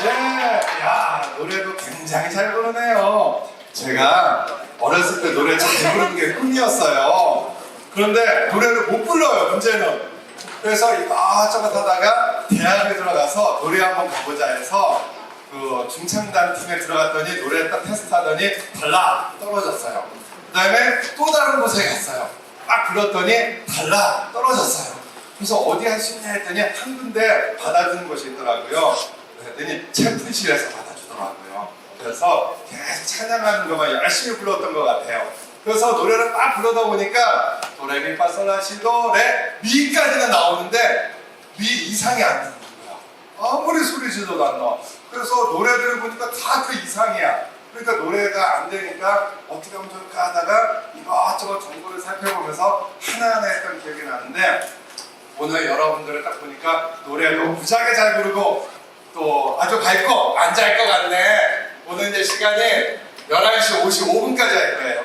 네, 야, 노래도 굉장히 잘 부르네요. 제가 어렸을 때 노래 잘 부르는 게 꿈이었어요. 그런데 노래를 못 불러요, 문제는. 그래서 이것저것 하다가 대학에 들어가서 노래 한번 가보자 해서 그 중창단 팀에 들어갔더니 노래 딱 테스트하더니 달라 떨어졌어요. 그 다음에 또 다른 곳에 갔어요. 딱 불렀더니 달라 떨어졌어요. 그래서 어디 할 수 있냐 했더니 한 군데 받아주는 곳이 있더라고요. 그랬더니 챔프실에서 받아주더라고요. 그래서 계속 찬양하는 것만 열심히 불렀던 것 같아요. 그래서 노래를 딱 부르다 보니까 도레미파솔라시도 레 미까지는 나오는데 미 이상이 안 나는 거야. 아무리 소리 질러도 안 나와. 그래서 노래들을 보니까 다 그 이상이야. 그러니까 노래가 안 되니까 어떻게 하면 좋을까 하다가 이것저것 정보를 살펴보면서 하나하나 했던 기억이 나는데 오늘 여러분들을 딱 보니까 노래도 무지하게 잘 부르고 또 아주 밝고 안 잘 것 같네. 오늘 이제 시간이 11시 55분까지 할 거예요.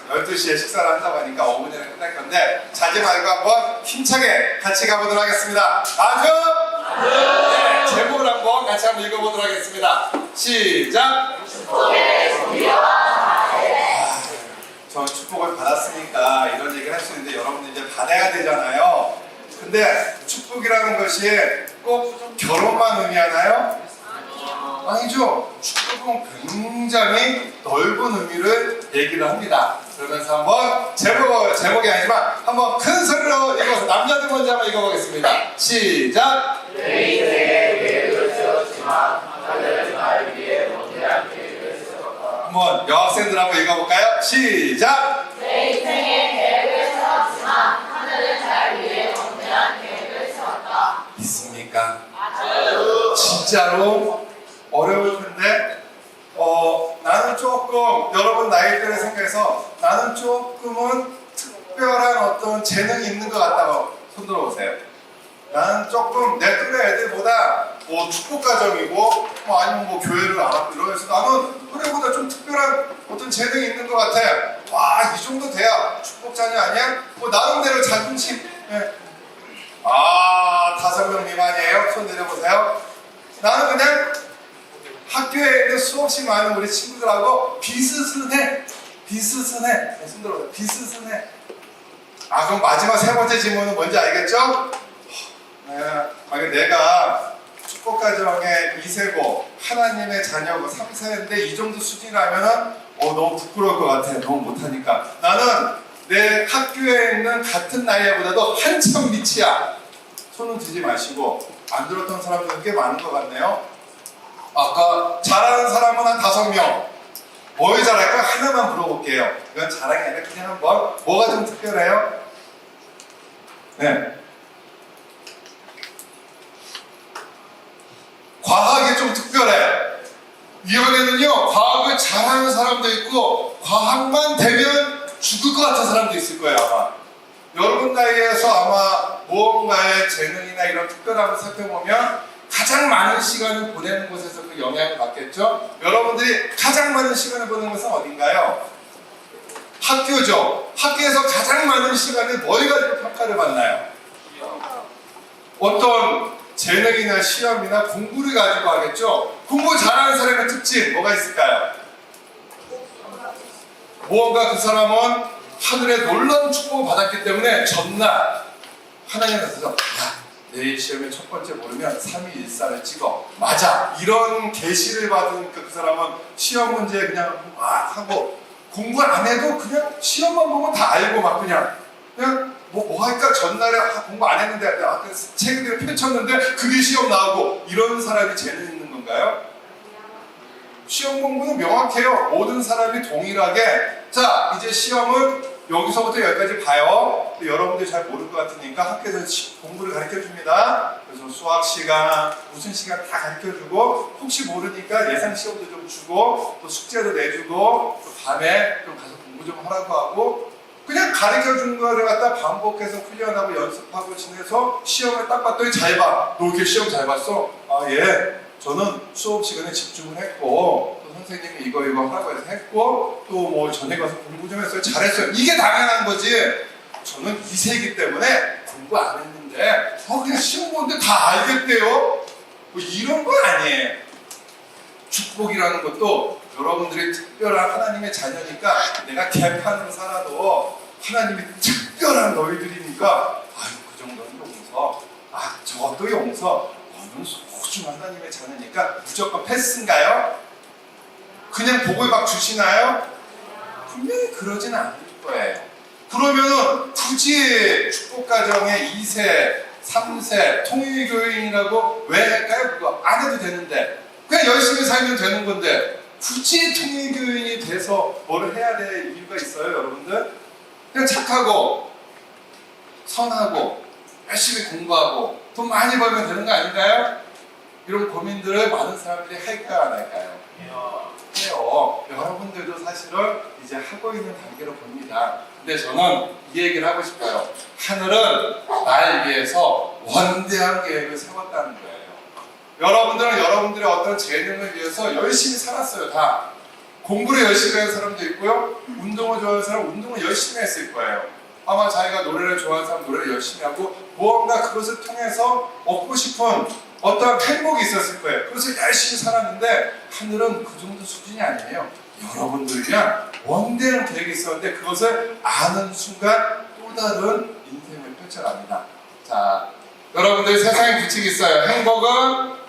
12시에 식사를 한다고 하니까 5분이나 끝날 건데 자지 말고 한번 힘차게 같이 가보도록 하겠습니다. 아주 네, 제목을 한번 같이 한번 읽어보도록 하겠습니다. 시작! 저 축복을 받았으니까 이런 얘기를 할 수 있는데 여러분들 이제 받아야 되잖아요. 근데 축복이라는 것이 꼭 결혼만 의미하나요? 아니죠. 축복은 굉장히 넓은 의미를 얘기를 합니다. 그러면서 한번 제목이 아니지만 한번 큰 소리로 읽어서 남자들 먼저 한번 읽어보겠습니다. 시작! 한번 여학생들 한번 읽어볼까요? 시작! 내 인생에 계획을 세웠지만 하늘은 잘 위해 원대한 계획을 세웠다. 있습니까? 맞아요. 진짜로 어려울 텐데 나는 조금 여러분 나이대를 생각해서 나는 조금은 특별한 어떤 재능이 있는 것 같다고 손들어 보세요. 나는 조금 내 또래 애들보다 뭐 축복 가정이고 아니면 뭐 교회를 알았고 이러면서 나는 또래보다 좀 특별한 어떤 재능이 있는 것 같아. 와, 이 정도 돼야 축복 자녀 아니야? 뭐 나름대로 자존심. 네. 5명 미만이에요. 손 내려보세요. 나는 그냥 학교에 있는 수없이 많은 우리 친구들하고 비스스해. 손 들어보세요. 비스스해. 그럼 마지막 세 번째 질문은 뭔지 알겠죠? 내가 축복가정의 2세고 하나님의 자녀고 3세인데 이 정도 수준이라면 너무 부끄러울 것 같아. 너무 못하니까. 나는 내 학교에 있는 같은 나이보다도 한참 밑이야. 손은 들지 마시고 안 들었던 사람들은 꽤 많은 것 같네요. 아까 잘하는 사람은 한 5명. 뭘 잘할까? 하나만 물어볼게요. 이건 자랑이 아니라 그냥 한번 뭐가 좀 특별해요? 네. 과학이 좀 특별해. 이번에는요, 과학을 잘하는 사람도 있고 과학만 되면 죽을 것 같은 사람도 있을 거예요, 아마. 여러분 나이에서 아마 무언가의 재능이나 이런 특별함을 살펴보면 가장 많은 시간을 보내는 곳에서 그 영향을 받겠죠? 여러분들이 가장 많은 시간을 보내는 것은 어딘가요? 학교죠. 학교에서 가장 많은 시간을 뭘 가지고 평가를 받나요? 어떤 재능이나 시험이나 공부를 가지고 하겠죠? 공부 잘하는 사람의 특징 뭐가 있을까요? 무언가 그 사람은 하늘의 놀라운 축복을 받았기 때문에 전날 하나님께서 야, 내일 시험에 첫 번째 모르면 3.114를 찍어. 맞아. 이런 계시를 받은 그 사람은 시험 문제 그냥 막 하고 공부 안 해도 그냥 시험만 보면 다 알고 막 그냥 뭐 할까? 전날에 공부 안 했는데 책을 펼쳤는데 그게 시험 나오고 이런 사람이 재능 있는 건가요? 시험 공부는 명확해요. 모든 사람이 동일하게 자, 이제 시험을 여기서부터 여기까지 봐요. 여러분들이 잘 모를 것 같으니까 학교에서 공부를 가르쳐줍니다. 그래서 수학 시간, 무슨 시간 다 가르쳐주고 혹시 모르니까 예상 시험도 좀 주고 또 숙제도 내주고 또 밤에 좀 가서 공부 좀 하라고 하고 그냥 가르쳐준 거를 갖다 반복해서 훈련하고 연습하고 지내서 시험을 딱 봤더니 잘 봐. 너 이렇게 시험 잘 봤어? 예. 저는 수업 시간에 집중을 했고 또 선생님이 이거 하라고 해서 했고 또 뭐 전에 가서 공부 좀 했어요. 잘했어요. 이게 당연한 거지. 저는 2세이기 때문에 공부 안 했는데 그냥 시험 보는데 다 알겠대요. 뭐 이런 건 아니에요. 축복이라는 것도 여러분들이 특별한 하나님의 자녀니까 내가 개판으로 살아도 하나님이 특별한 너희들이니까 아유 그 정도는 용서, 아 저것도 용서, 너는 소중한 하나님의 자녀니까 무조건 패스인가요? 그냥 복을 막 주시나요? 분명히 그러지는 않을 거예요. 그러면은 굳이 축복가정의 2세, 3세 통일교인이라고 왜 할까요? 그거 안 해도 되는데 그냥 열심히 살면 되는 건데 굳이 통일교인이 돼서 뭐를 해야 될 이유가 있어요, 여러분들? 그냥 착하고 선하고 열심히 공부하고 돈 많이 벌면 되는 거 아닌가요? 이런 고민들을 많은 사람들이 할까요, 안 할까요? 해요. 여러분들도 사실은 이제 하고 있는 단계로 봅니다. 근데 저는 이 얘기를 하고 싶어요. 하늘은 날 위해서 원대한 계획을 세웠다는 거예요. 여러분들은 여러분들의 어떤 재능을 위해서 열심히 살았어요. 다 공부를 열심히 하는 사람도 있고요, 운동을 좋아하는 사람 운동을 열심히 했을 거예요. 아마 자기가 노래를 좋아하는 사람 노래를 열심히 하고 무언가 그것을 통해서 얻고 싶은 어떤 행복이 있었을 거예요. 그래서 열심히 살았는데 하늘은 그 정도 수준이 아니에요. 여러분들을 위한 원대한 계획이 있었는데 그것을 아는 순간 또 다른 인생을 펼쳐갑니다. 자, 여러분들 세상에 규칙이 있어요. 행복은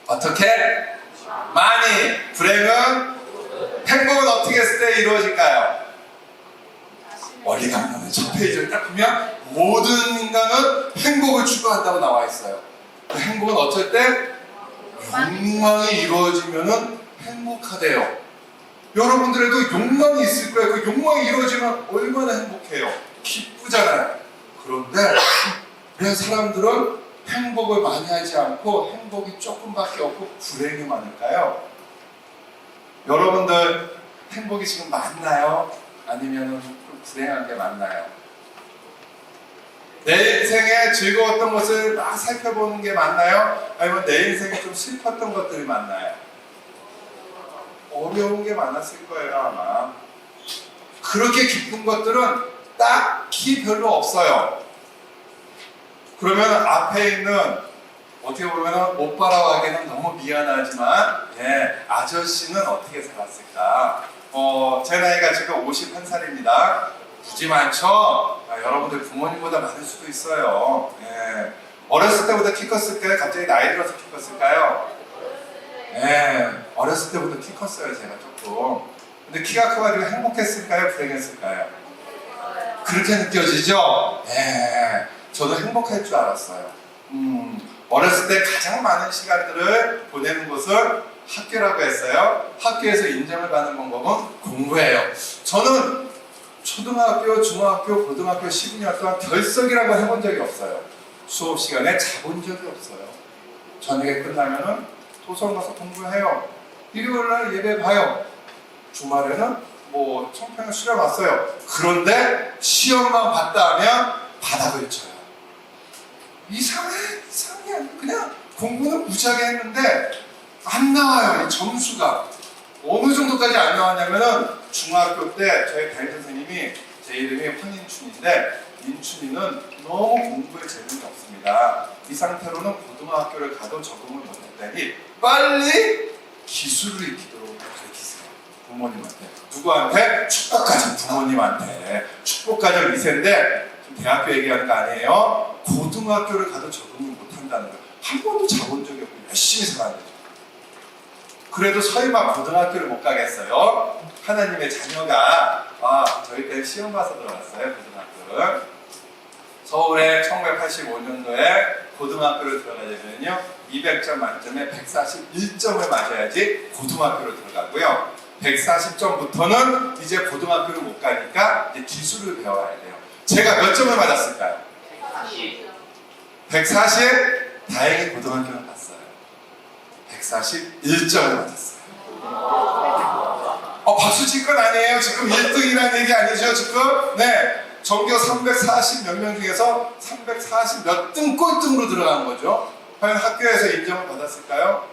어떻게? 많이. 불행은? 행복은 어떻게 했을 때 이루어질까요? 멀리 가면 첫 페이지를 딱 보면 모든 인간은 행복을 추구한다고 나와 있어요. 그 행복은 어쩔 때? 욕망이 이루어지면 행복하대요. 여러분들에도 욕망이 있을 거예요. 그 욕망이 이루어지면 얼마나 행복해요. 기쁘잖아요. 그런데 왜 사람들은 행복을 많이 하지 않고 행복이 조금밖에 없고 불행이 많을까요? 여러분들 행복이 지금 많나요? 아니면 좀 불행한 게 많나요? 내 인생에 즐거웠던 것을 막 살펴보는 게 많나요? 아니면 내 인생에 좀 슬펐던 것들이 많나요? 어려운 게 많았을 거예요, 아마. 그렇게 기쁜 것들은 딱히 별로 없어요. 그러면 앞에 있는 어떻게 보면 오빠라고 하기에는 너무 미안하지만 아저씨는 어떻게 살았을까? 제 나이가 지금 51살입니다. 굳이 많죠? 여러분들 부모님보다 많을 수도 있어요. 어렸을 때보다 키 컸을까요? 갑자기 나이 들어서 키 컸을까요? 어렸을 때보다 키 컸어요, 제가 조금. 근데 키가 커가지고 행복했을까요? 불행했을까요? 그렇게 느껴지죠? 저도 행복할 줄 알았어요. 어렸을 때 가장 많은 시간들을 보내는 곳은 학교라고 했어요. 학교에서 인정을 받는 방법은 공부예요. 저는 초등학교, 중학교, 고등학교 12년 동안 결석이라고 해본 적이 없어요. 수업 시간에 자본 적이 없어요. 저녁에 끝나면은 도서관 가서 공부해요. 일요일날 예배 봐요. 주말에는 뭐 청평에 수련 왔어요. 그런데 시험만 봤다 하면 바닥을 쳐요. 이상해. 그냥 공부는 무지하게 했는데 안 나와요. 이 점수가. 어느 정도까지 안 나왔냐면은 중학교 때 저희 담임 선생님이, 제 이름이 황인춘인데 인춘이는 너무 공부에 재능이 없습니다. 이 상태로는 고등학교를 가도 적응을 못했다니 빨리 기술을 익히도록 가르치세요. 부모님한테. 누구한테? 축복가정 부모님한테. 축복가정 2세인데 지금 대학교 얘기하는 거 아니에요. 고등학교를 가도 적응을 못한다는 거예요. 한 번도 자본 적이 없고 열심히 살아야 되죠. 그래도 설마 고등학교를 못 가겠어요? 하나님의 자녀가 저희 때 시험 봐서 들어갔어요. 고등학교를. 서울에 1985년도에 고등학교를 들어가려면요 200점 만점에 141점을 맞아야지 고등학교를 들어가고요. 140점부터는 이제 고등학교를 못 가니까 이제 기술을 배워야 돼요. 제가 몇 점을 맞았을까요? 140? 다행히 고등학교는 갔어요. 141점을 맞았어요. 박수 칠 건 아니에요. 지금 1등이라는 얘기 아니죠, 지금? 네. 전교 340 몇 명 중에서 340 몇 등 꼴등으로 들어간 거죠. 과연 학교에서 인정을 받았을까요?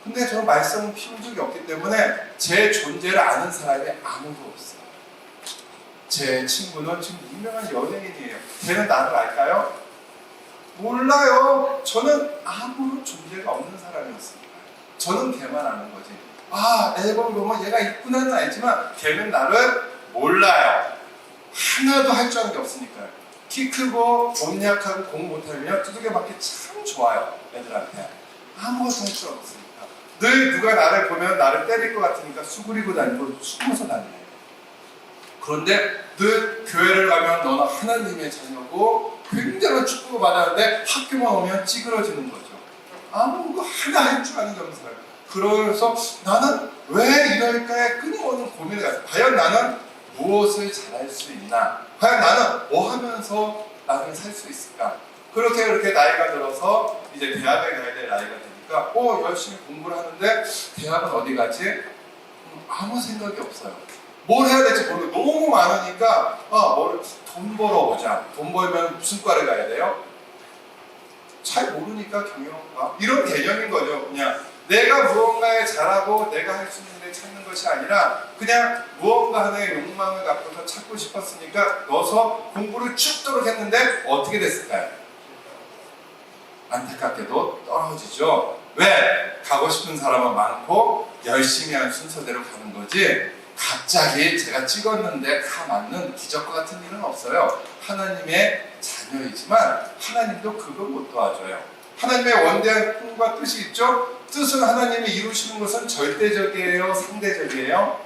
근데 저는 말씀을 피운 적이 없기 때문에 제 존재를 아는 사람이 아무도 없어요. 제 친구는 지금 유명한 연예인이에요. 걔는 나를 알까요? 몰라요. 저는 아무런 존재가 없는 사람이었습니다. 저는 걔만 아는 거지. 아, 앨범 보면 얘가 있구나는 알지만 걔는 나를 몰라요. 하나도 할 줄 아는 게 없으니까요. 키 크고 몸 약하고 공부 못하면 두들겨 맞기 참 좋아요. 애들한테. 아무것도 할 줄 없으니까. 늘 누가 나를 보면 나를 때릴 것 같으니까 수그리고 다니고 숨어서 다녀요. 그런데 늘 교회를 가면 너는 하나님의 자녀고 굉장한 축복을 받았는데 학교만 오면 찌그러지는 거죠. 아무 하나 할 줄 아는 점사예요. 그래서 나는 왜 이럴까에 끊임없는 고민을 가요. 과연 나는 무엇을 잘할 수 있나? 과연 나는 뭐 하면서 나중에 살 수 있을까? 그렇게 나이가 들어서 이제 대학에 가야 될 나이가 되니까 열심히 공부를 하는데 대학은 어디 가지? 아무 생각이 없어요. 뭘 해야 될지 모르고 너무 많으니까 돈 벌어보자. 돈 벌면 무슨 과를 가야 돼요? 잘 모르니까 경영과 이런 개념인 거죠. 그냥 내가 무언가에 잘하고 내가 할 수 있는 데 찾는 것이 아니라 그냥 무언가 하나의 욕망을 갖고서 찾고 싶었으니까 넣어서 공부를 죽도록 했는데 어떻게 됐을까요? 안타깝게도 떨어지죠. 왜? 가고 싶은 사람은 많고 열심히 한 순서대로 가는 거지 갑자기 제가 찍었는데 다 맞는 기적과 같은 일은 없어요. 하나님의 자녀이지만 하나님도 그걸 못 도와줘요. 하나님의 원대한 꿈과 뜻이 있죠? 뜻은 하나님이 이루시는 것은 절대적이에요? 상대적이에요?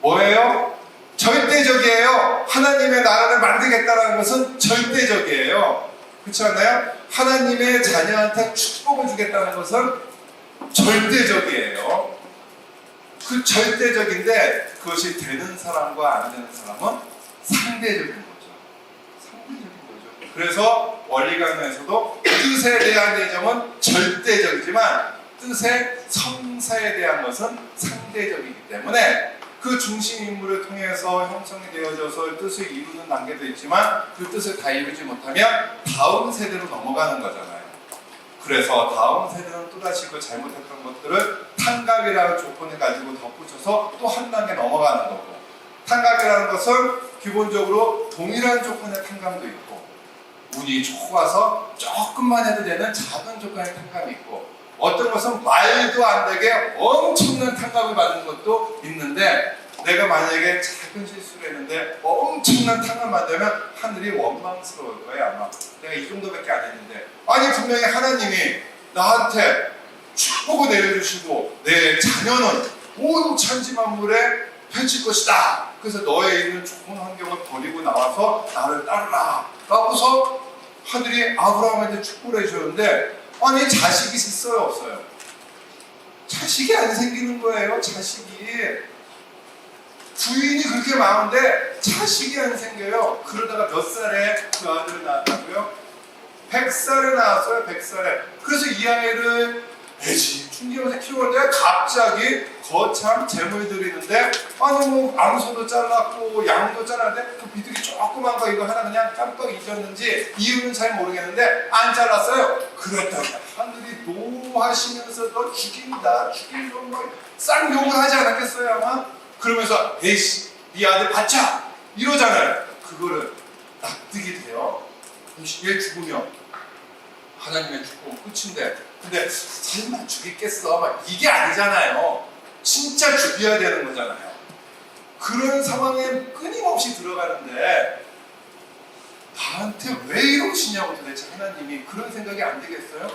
뭐예요? 절대적이에요. 하나님의 나라를 만들겠다는 것은 절대적이에요. 그렇지 않나요? 하나님의 자녀한테 축복을 주겠다는 것은 절대적이에요. 그 절대적인데 그것이 되는 사람과 안 되는 사람은 상대적인 거죠. 상대적인 거죠. 그래서 원리 강론에서도 뜻에 대한 예정은 절대적이지만 뜻의 성사에 대한 것은 상대적이기 때문에 그 중심 인물을 통해서 형성이 되어져서 뜻을 이루는 단계도 있지만 그 뜻을 다 이루지 못하면 다음 세대로 넘어가는 거잖아요. 그래서 다음 세대는 또다시 그 잘못했던 것들을 탕갑이라는 조건을 가지고 덧붙여서 또 한 단계 넘어가는 거고, 탕갑이라는 것은 기본적으로 동일한 조건의 탕감도 있고 운이 좋아서 조금만 해도 되는 작은 조건의 탕감이 있고 어떤 것은 말도 안 되게 엄청난 탕감을 받는 것도 있는데 내가 만약에 작은 실수를 했는데 엄청난 탕감을 받으면 하늘이 원망스러울 거예요. 아마 내가 이 정도밖에 안 했는데 아니 분명히 하나님이 나한테 축복을 내려주시고 내 자녀는 온 천지만물에 펼칠 것이다. 그래서 너의 있는 좋은 환경을 버리고 나와서 나를 따르라 라고서 하늘이 아브라함한테 축복을 해주셨는데 아니 자식이 있어요 없어요? 자식이 안 생기는 거예요. 자식이 부인이 그렇게 많은데 자식이 안 생겨요. 그러다가 몇 살에 그 아들을 낳았다고요? 100살에 낳았어요. 100살에. 그래서 이 아이를 애지중지하면서 키우는데 갑자기 거참 재물 드리는데 아니 뭐 암소도 잘랐고 양도 잘랐는데 그 비둘기 조그만 거 이거 하나 그냥 깜빡 잊었는지 이유는 잘 모르겠는데 안 잘랐어요. 그랬더니 하늘이 노하시면서 너 죽인다 죽인다 쌍 욕을 하지 않았겠어요 아마? 그러면서 에이씨 네 아들 받자 이러잖아요. 그거를 납득이 돼요. 얘 죽으면 하나님의 축복은 끝인데 근데 설마 죽이겠어? 막 이게 아니잖아요. 진짜 죽여야 되는 거잖아요. 그런 상황에 끊임없이 들어가는데 나한테 왜 이러시냐고 도대체 하나님이 그런 생각이 안 되겠어요?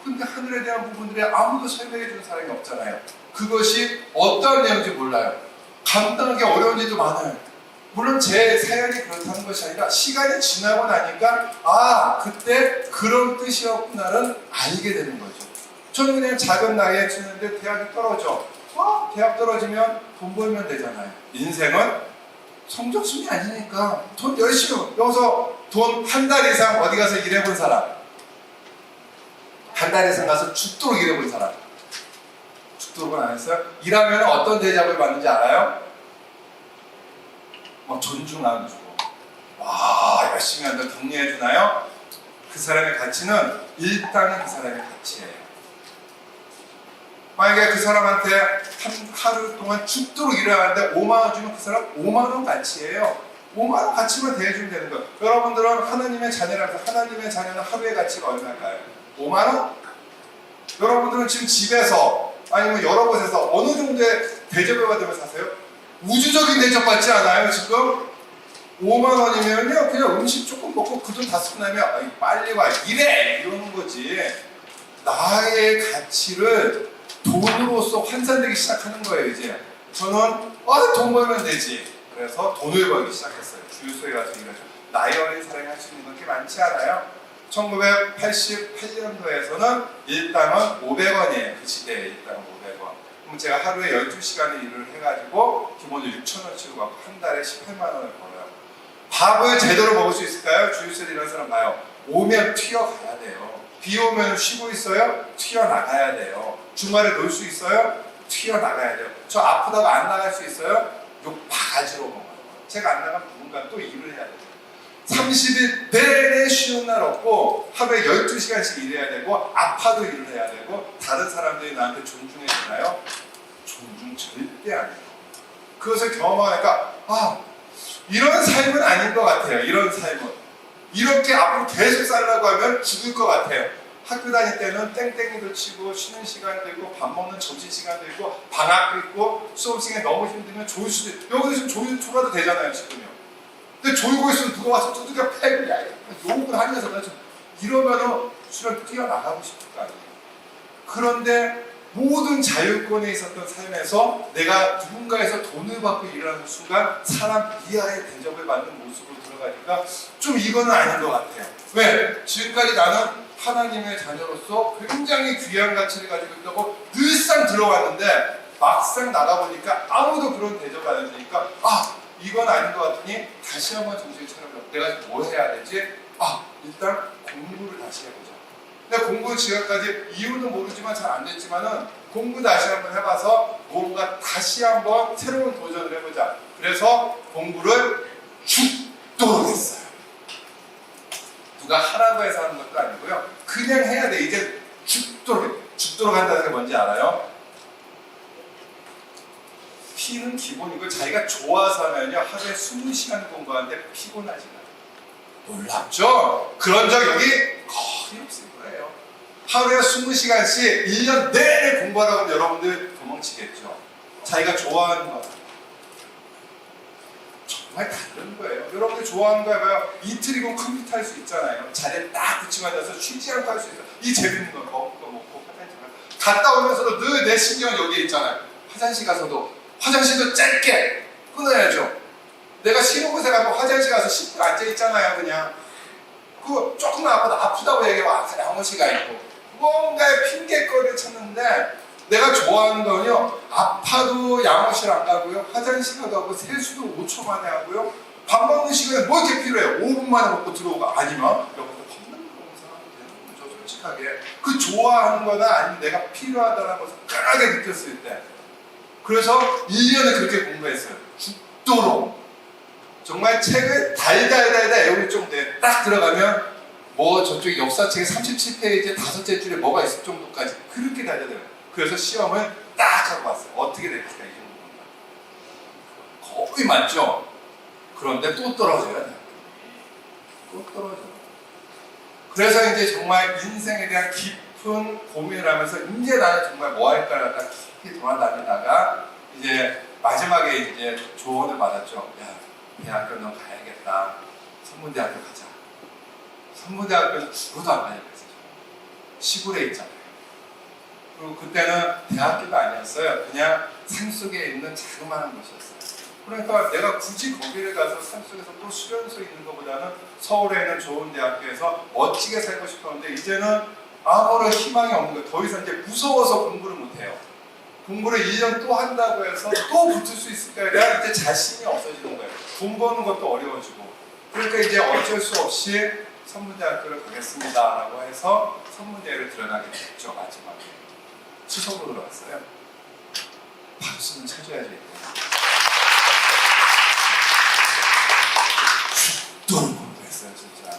근데 하늘에 대한 부분들에 아무도 설명해 주는 사람이 없잖아요. 그것이 어떤 내용인지 몰라요. 감당하기 어려운 일도 많아요. 물론 제 사연이 그렇다는 것이 아니라 시간이 지나고 나니까 그때 그런 뜻이었구나를 알게 되는 거죠. 저는 그냥 작은 나이에 치는데 대학이 떨어져. 대학 떨어지면 돈 벌면 되잖아요. 인생은 성적순이 아니니까 돈 열심히 여기서 돈 한 달 이상 어디 가서 일해본 사람 한 달 이상 가서 죽도록 일해본 사람 죽도록은 안 했어요? 일하면 어떤 대접을 받는지 알아요? 막 존중하고 주고 열심히 한다 격려해 주나요? 그 사람의 가치는 일단은 그 사람의 가치예요. 만약에 그 사람한테 하루 동안 죽도록 일을 하는데 5만 원 주면 그 사람 5만 원 가치예요. 5만 원 가치만 대해주면 되는 거예요. 여러분들은 하나님의 자녀라서 하나님의 자녀는 하루의 가치가 얼마일까요? 5만 원? 여러분들은 지금 집에서 아니면 여러 곳에서 어느 정도의 대접을 받으며 사세요? 우주적인 대접 받지 않아요 지금? 5만 원이면요 그냥 음식 조금 먹고 그 돈 다 쓰고 나면 빨리 와 이래 이러는 거지. 나의 가치를 돈으로서 환산되기 시작하는 거예요 이제. 저는 돈 벌면 되지. 그래서 돈을 벌기 시작했어요. 주유소에 가서 일하죠. 나이 어린 사람이 할 수 있는 건 그렇게 많지 않아요. 1988년도에서는 일당은 500원이에요. 그 시대에 일당은 500원. 그럼 제가 하루에 12시간을 일을 해가지고 기본으로 6,000원치고 받고 한 달에 18만 원을 벌어요. 밥을 제대로 먹을 수 있을까요? 주유소에 일하는 사람 봐요. 오면 튀어가야 돼요. 비 오면 쉬고 있어요? 튀어나가야 돼요. 주말에 놀 수 있어요? 튀어나가야 돼요. 저 아프다고 안 나갈 수 있어요? 욕 바가지로 먹어요. 제가 안 나가면 누군가 또 일을 해야 돼요. 30일 내내 쉬는 날 없고 하루에 12시간씩 일해야 되고 아파도 일을 해야 되고 다른 사람들이 나한테 존중해 주나요? 존중 절대 안 해요. 그것을 경험하니까 이런 삶은 아닌 것 같아요. 이런 삶은. 이렇게 앞으로 계속 살라고 하면 죽을 것 같아요. 학교 다닐 때는 땡땡이도 치고 쉬는 시간도 있고 밥 먹는 점심시간도 있고 방학도 있고 수업 시간에 너무 힘들면 졸 수도 있고 여기서 지금 졸아도 되잖아요 지금요. 근데 졸고 있으면 누가 와서 두들겨 패고 야 욕을 하면서 나 좀 이러면은 수련 뛰어나가고 싶을 거 아니에요. 그런데 모든 자유권에 있었던 삶에서 내가 누군가에서 돈을 받고 일하는 순간 사람 이하의 대접을 받는 모습으로 들어가니까 좀 이거는 아닌 것 같아요. 왜? 지금까지 나는 하나님의 자녀로서 굉장히 귀한 가치를 가지고 있다고 늘상 들어왔는데 막상 나가보니까 아무도 그런 대접을 안 해주니까 이건 아닌 것 같으니 다시 한번 정신을 차려보자. 내가 뭐 해야 되지? 일단 공부를 다시 해보자. 근데 공부 지금까지 이유는 모르지만 잘 안 됐지만은 공부 다시 한번 해봐서 뭔가 다시 한번 새로운 도전을 해보자. 그래서 공부를 죽도록 했어요. 누가 하라고 해서 하는 것도 아니고요. 그냥 해야 돼. 이제 죽도록 한다는 게 뭔지 알아요? 피는 기본이고 자기가 좋아서 하면요 하루에 20시간 공부하는데 피곤하지 않아요. 놀랍죠? 그런 적 여기 거의 없을 거예요. 하루에 20시간씩 1년 내내 공부하라고 하면 여러분들 도망치겠죠. 자기가 좋아하는 거 정말 다른 거예요. 여러분들 좋아하는 거 해봐요. 이틀이면 컴퓨터 할 수 있잖아요. 자리에 딱 붙이고 앉아서 쉬지 않고 할 수 있어요. 이 재밌는 거 먹고 화장실 갔다 오면서도 늘 내 신경은 여기에 있잖아요. 화장실 가서도 화장실도 짧게 끊어야죠. 내가 쉬는 곳에 가고 화장실 가서 10분 앉아있잖아요 그냥. 그거 조금만 아프다고 얘기하면 양호실 가 있고 뭔가의 핑계거리를 찾는데 내가 좋아하는 거는요 아파도 양호실 안 가고요 화장실 가도 하고 세수도 5초 만에 하고요 밥 먹는 시간에 뭐 이렇게 필요해요? 5분 만에 먹고 들어오고 아니면 여기서 밥 먹는 사람 되는 거죠 솔직하게. 그 좋아하는 거나 아니면 내가 필요하다는 것을 강하게 느꼈을 때 그래서 1년을 그렇게 공부했어요. 죽도록. 정말 책을 달달달달 외울 정도에 딱 들어가면 뭐 저쪽 역사책에 37페이지에 5째 줄에 뭐가 있을 정도까지 그렇게 달달달달. 그래서 시험을 딱 하고 왔어요. 어떻게 될까 이 정도면. 거의 맞죠? 그런데 또 떨어져요. 또 떨어져요. 그래서 이제 정말 인생에 대한 깊은 고민을 하면서 이제 나는 정말 뭐 할까를 딱 깊이 돌아다니다가 이제 마지막에 이제 조언을 받았죠. 야, 대학교 너 가야겠다. 선문대학교 가자. 선문대학교는 죽어도 안 가야겠어요. 시골에 있잖아요. 그리고 그때는 대학교가 아니었어요. 그냥 산속에 있는 자그마한 곳이었어요. 그러니까 내가 굳이 거기를 가서 산속에서 또 수련소 있는 것보다는 서울에 있는 좋은 대학교에서 멋지게 살고 싶었는데 이제는 아무런 희망이 없는 거예요. 더 이상 이제 무서워서 공부를 못해요. 공부를 1년 또 한다고 해서 또 붙을 수 있을까요? 내가 이제 자신이 없어지는 거예요. 돈 버는 것도 어려워지고. 그러니까 이제 어쩔 수 없이 선문대학교를 가겠습니다 라고 해서 선문대를 들어가게 됐죠. 마지막에 수석으로 들어갔어요. 박수는 쳐줘야죠. 죽도록 공부했어요 진짜.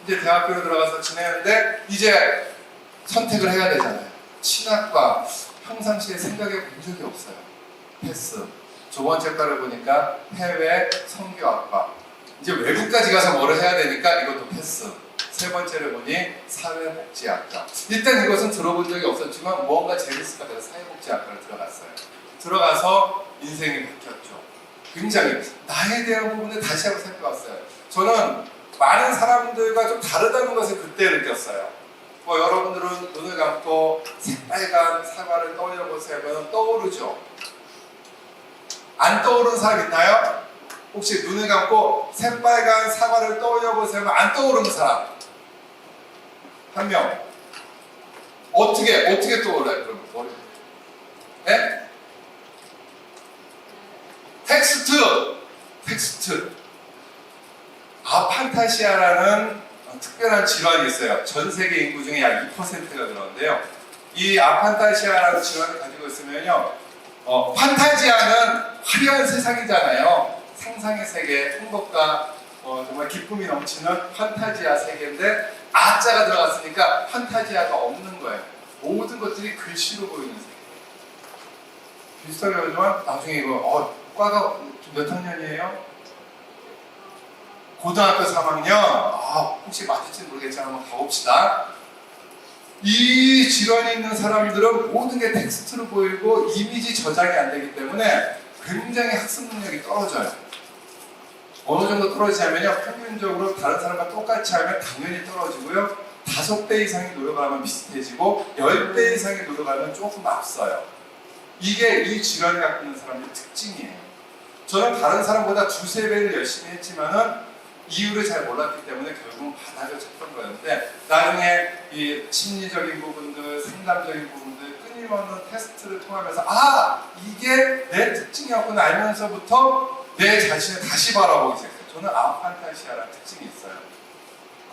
이제 대학교로 들어가서 지내는데 이제 선택을 해야 되잖아요. 신학과 평상시에 생각해 본 적이 없어요. 패스. 두 번째 과를 보니까 해외 선교학과. 이제 외국까지 가서 뭐를 해야 되니까 이것도 패스. 세 번째를 보니 사회복지학과. 일단 이것은 들어본 적이 없었지만 뭔가 재밌을 것 같아서 사회복지학과를 들어갔어요. 들어가서 인생이 바뀌었죠. 굉장히 나에 대한 부분을 다시 한번 살펴봤어요. 저는 많은 사람들과 좀 다르다는 것을 그때 느꼈어요. 여러분들은 눈을 감고 새빨간 사과를 떠올려보세요 하면 떠오르죠? 안 떠오르는 사람 있나요? 혹시 눈을 감고 새빨간 사과를 떠올려보세요 하면 안 떠오르는 사람? 한 명. 어떻게 떠올라요? 그럼 머리. 네? 텍스트. 아판타시아라는 특별한 질환이 있어요. 전 세계 인구 중에 약 2%가 그러는데요. 이 아판타시아라는 질환을 가지고 있으면요, 판타지아는 화려한 세상이잖아요. 상상의 세계, 행복과 정말 기쁨이 넘치는 판타지아 세계인데 아자가 들어갔으니까 판타지아가 없는 거예요. 모든 것들이 글씨로 보이는 세계. 비슷하게 하지만 나중에 이거 과가 몇 학년이에요? 고등학교 3학년? 혹시 맞을지는 모르겠지만 한번 가봅시다. 이 질환이 있는 사람들은 모든 게 텍스트로 보이고 이미지 저장이 안 되기 때문에 굉장히 학습 능력이 떨어져요. 어느 정도 떨어지냐면요, 평균적으로 다른 사람과 똑같이 하면 당연히 떨어지고요, 5배 이상의 노력을 하면 비슷해지고 10배 이상의 노력을 하면 조금 앞서요. 이게 이 질환을 갖고 있는 사람들의 특징이에요. 저는 다른 사람보다 2~3배를 열심히 했지만은 이유를 잘 몰랐기 때문에 결국은 바닥을 쳤던 거였는데, 나중에 이 심리적인 부분들, 상담적인 부분들, 끊임없는 테스트를 통하면서 이게 내 특징이었구나 알면서부터 내 자신을 다시 바라보기 시작해요. 저는 아판타시아라는 특징이 있어요.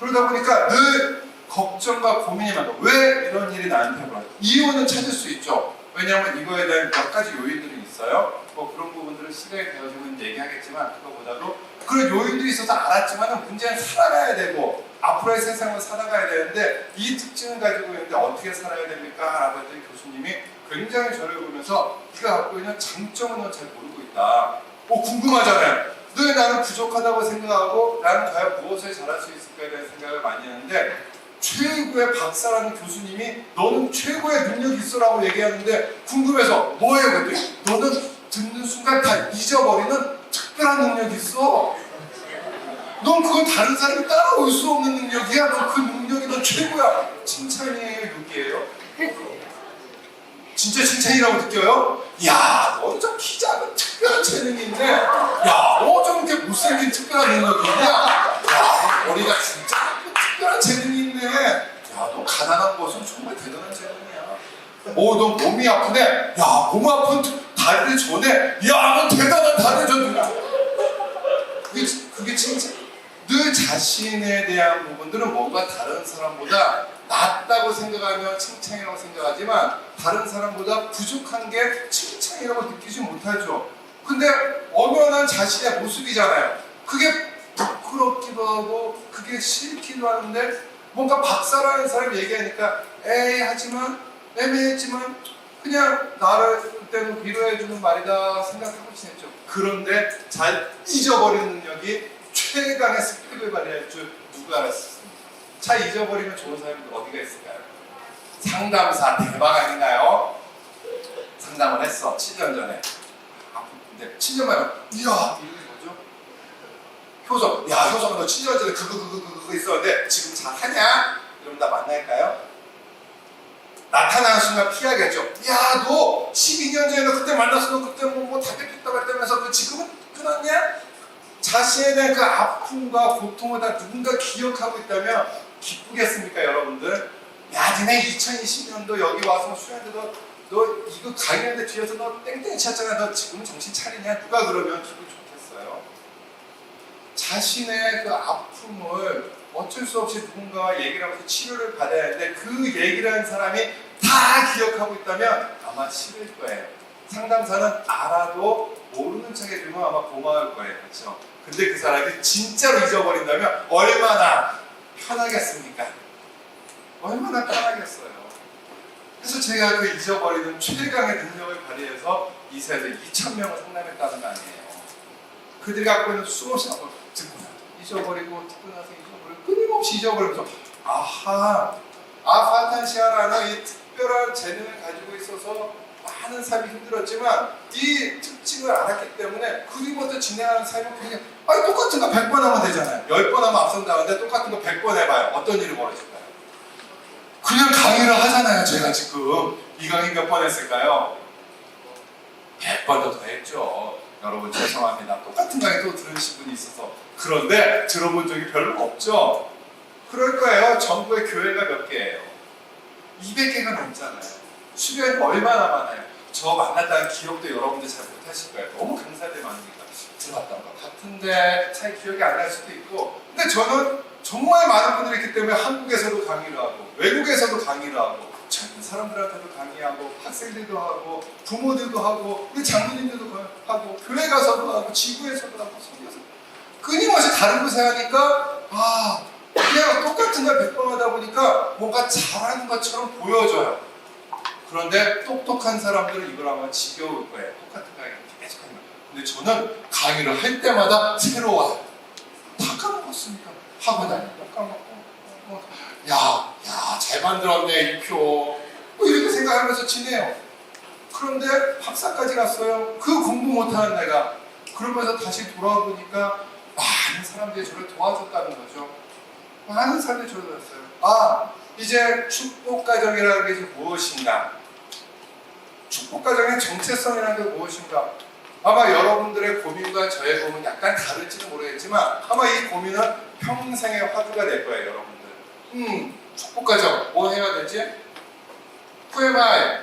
그러다 보니까 늘 걱정과 고민이 많아요. 왜 이런 일이 나한테 벌어져? 이유는 찾을 수 있죠. 왜냐하면 이거에 대한 몇 가지 요인들이 있어요. 그런 부분들을 시간이 되어지면 얘기하겠지만, 그거보다도 그런 요인들이 있어서 알았지만 문제는 살아가야 되고 앞으로의 세상을 살아가야 되는데 이 특징을 가지고 있는데 어떻게 살아야 됩니까? 라고 했더니 교수님이 굉장히 저를 보면서 네가 갖고 있는 장점은 넌 잘 모르고 있다. 궁금하잖아요. 늘 나는 부족하다고 생각하고 나는 과연 무엇을 잘할 수 있을까에 대한 생각을 많이 했는데, 최고의 박사라는 교수님이 너는 최고의 능력이 있어라고 얘기하는데 궁금해서 뭐예요? 그랬더니 너는 듣는 순간 다 잊어버리는 특별한 능력이 있어. 넌 그건 다른 사람이 따라올 수 없는 능력이야. 넌 그 능력이 넌 최고야. 칭찬이에요? 욕이에요? 진짜 칭찬이라고 느껴요? 야, 너 좀 키 작은 특별한 재능이 있네. 야, 너 좀 이렇게 못생긴 특별한 능력이 있냐? 야, 머리가 진짜 특별한 재능이 있네. 야, 너 가난한 것은 정말 대단한 재능이야. 너 몸이 아프네. 야, 몸 아픈 다리를 전에. 야, 너 대단한 다리를 전는다. 그게 칭찬. 늘 자신에 대한 부분들은 뭔가 다른 사람보다 낫다고 생각하면 칭찬이라고 생각하지만 다른 사람보다 부족한 게 칭찬이라고 느끼지 못하죠. 근데 엄연한 자신의 모습이잖아요. 그게 부끄럽기도 하고 그게 싫기도 하는데, 뭔가 박사라는 사람이 얘기하니까 에이 하지만 애매했지만 그냥 나를 그때는 위로해주는 말이다 생각하고 지냈죠. 그런데 잘 잊어버리는 능력이 최강의 스펙을 발휘할 줄 누가 알았습니까? 차 잊어버리면 좋은 사람이 어디가 있을까요? 상담사 대박 아닌가요? 상담을 했어 7년 전에. 근데 7년 만에 이야 이름이 뭐죠? 효정. 야 효정아 너 7년 전에 그거 있었는데 지금 잘하냐? 이러면 나 만날까요? 나타나는 순간 피하겠죠. 야 너 12년 전에 너 그때 만났어. 너 그때 뭐 다뺏겼다고 했다면서 너 지금은 끊었냐? 자신에 대한 그 아픔과 고통을 다 누군가 기억하고 있다면 기쁘겠습니까 여러분들? 야 니네 2020년도 여기 와서 수련회도 너 이거 강의하는데 뒤에서 너 땡땡이 쳤잖아. 너 지금은 정신 차리냐? 누가 그러면 기분 좋겠어요? 자신의 그 아픔을 어쩔 수 없이 누군가와 얘기를 하면서 치료를 받아야 하는데 그 얘기를 하는 사람이 다 기억하고 있다면 아마 싫을 거예요. 상담사는 알아도 모르는 척 해주면 아마 고마울 거예요. 그렇죠? 근데 그 사람이 진짜로 잊어버린다면 얼마나 편하겠습니까? 얼마나 편하겠어요. 그래서 제가 그 잊어버리는 최강의 능력을 발휘해서 이 세대 2,000명을 상담했다는 거 아니에요. 그들이 갖고 있는 수없이 듣고 잊어버리고 듣고 나서 잊어버리고 끊임없이 잊어버리면서 아하, 아파탄시아라는 이 특별한 재능을 가지고 있어서 많은 삶이 힘들었지만 이 특징을 알았기 때문에 그리부터 진행하는 삶이 그냥 똑같은 거 100번 하면 되잖아요. 10번 하면 앞선다는데 똑같은 거 100번 해봐요. 어떤 일이 벌어질까요? 그냥 강의를 하잖아요. 제가 지금 이 강의 몇 번 했을까요? 100번도 더 했죠. 여러분 죄송합니다. 똑같은 강의 또 들으신 분이 있어서. 그런데 들어본 적이 별로 없죠. 그럴 거예요. 전국에 교회가 몇 개예요? 200개가 넘잖아요. 수련이 얼마나 많아요. 저 만났다는 기억도 여러분들 잘 못하실 거예요. 너무 강사들 많으니까 들어봤던 것 같은데 잘 기억이 안 날 수도 있고. 근데 저는 정말 많은 분들이 있기 때문에 한국에서도 강의를 하고 외국에서도 강의를 하고 젊은 사람들한테도 강의하고 학생들도 하고 부모들도 하고 우리 장로님들도 하고 교회 가서도 하고 지구에서도 하고 성교에서 끊임없이 다른 곳에 하니까 그냥 똑같은 걸 100번 하다 보니까 뭔가 잘하는 것처럼 보여져요. 그런데 똑똑한 사람들은 이걸 아마 지겨울 거예요. 똑같은 강의를 계속 하는 거예요. 근데 저는 강의를 할 때마다 새로워요. 다 까먹었으니까 하고 다니고 까먹고 잘 만들었네 이 표. 이렇게 생각하면서 지내요. 그런데 박사까지 갔어요. 그 공부 못하는 내가. 그러면서 다시 돌아와 보니까 많은 사람들이 저를 도와줬다는 거죠. 많은 사람들이 저를 도와줬어요. 이제 축복가정이라는 게 무엇인가? 축복가정의 정체성이라는 게 무엇인가? 아마 여러분들의 고민과 저의 고민은 약간 다를지는 모르겠지만 아마 이 고민은 평생의 화두가 될 거예요, 여러분들. 축복가정 뭐 해야 되지? Who am I?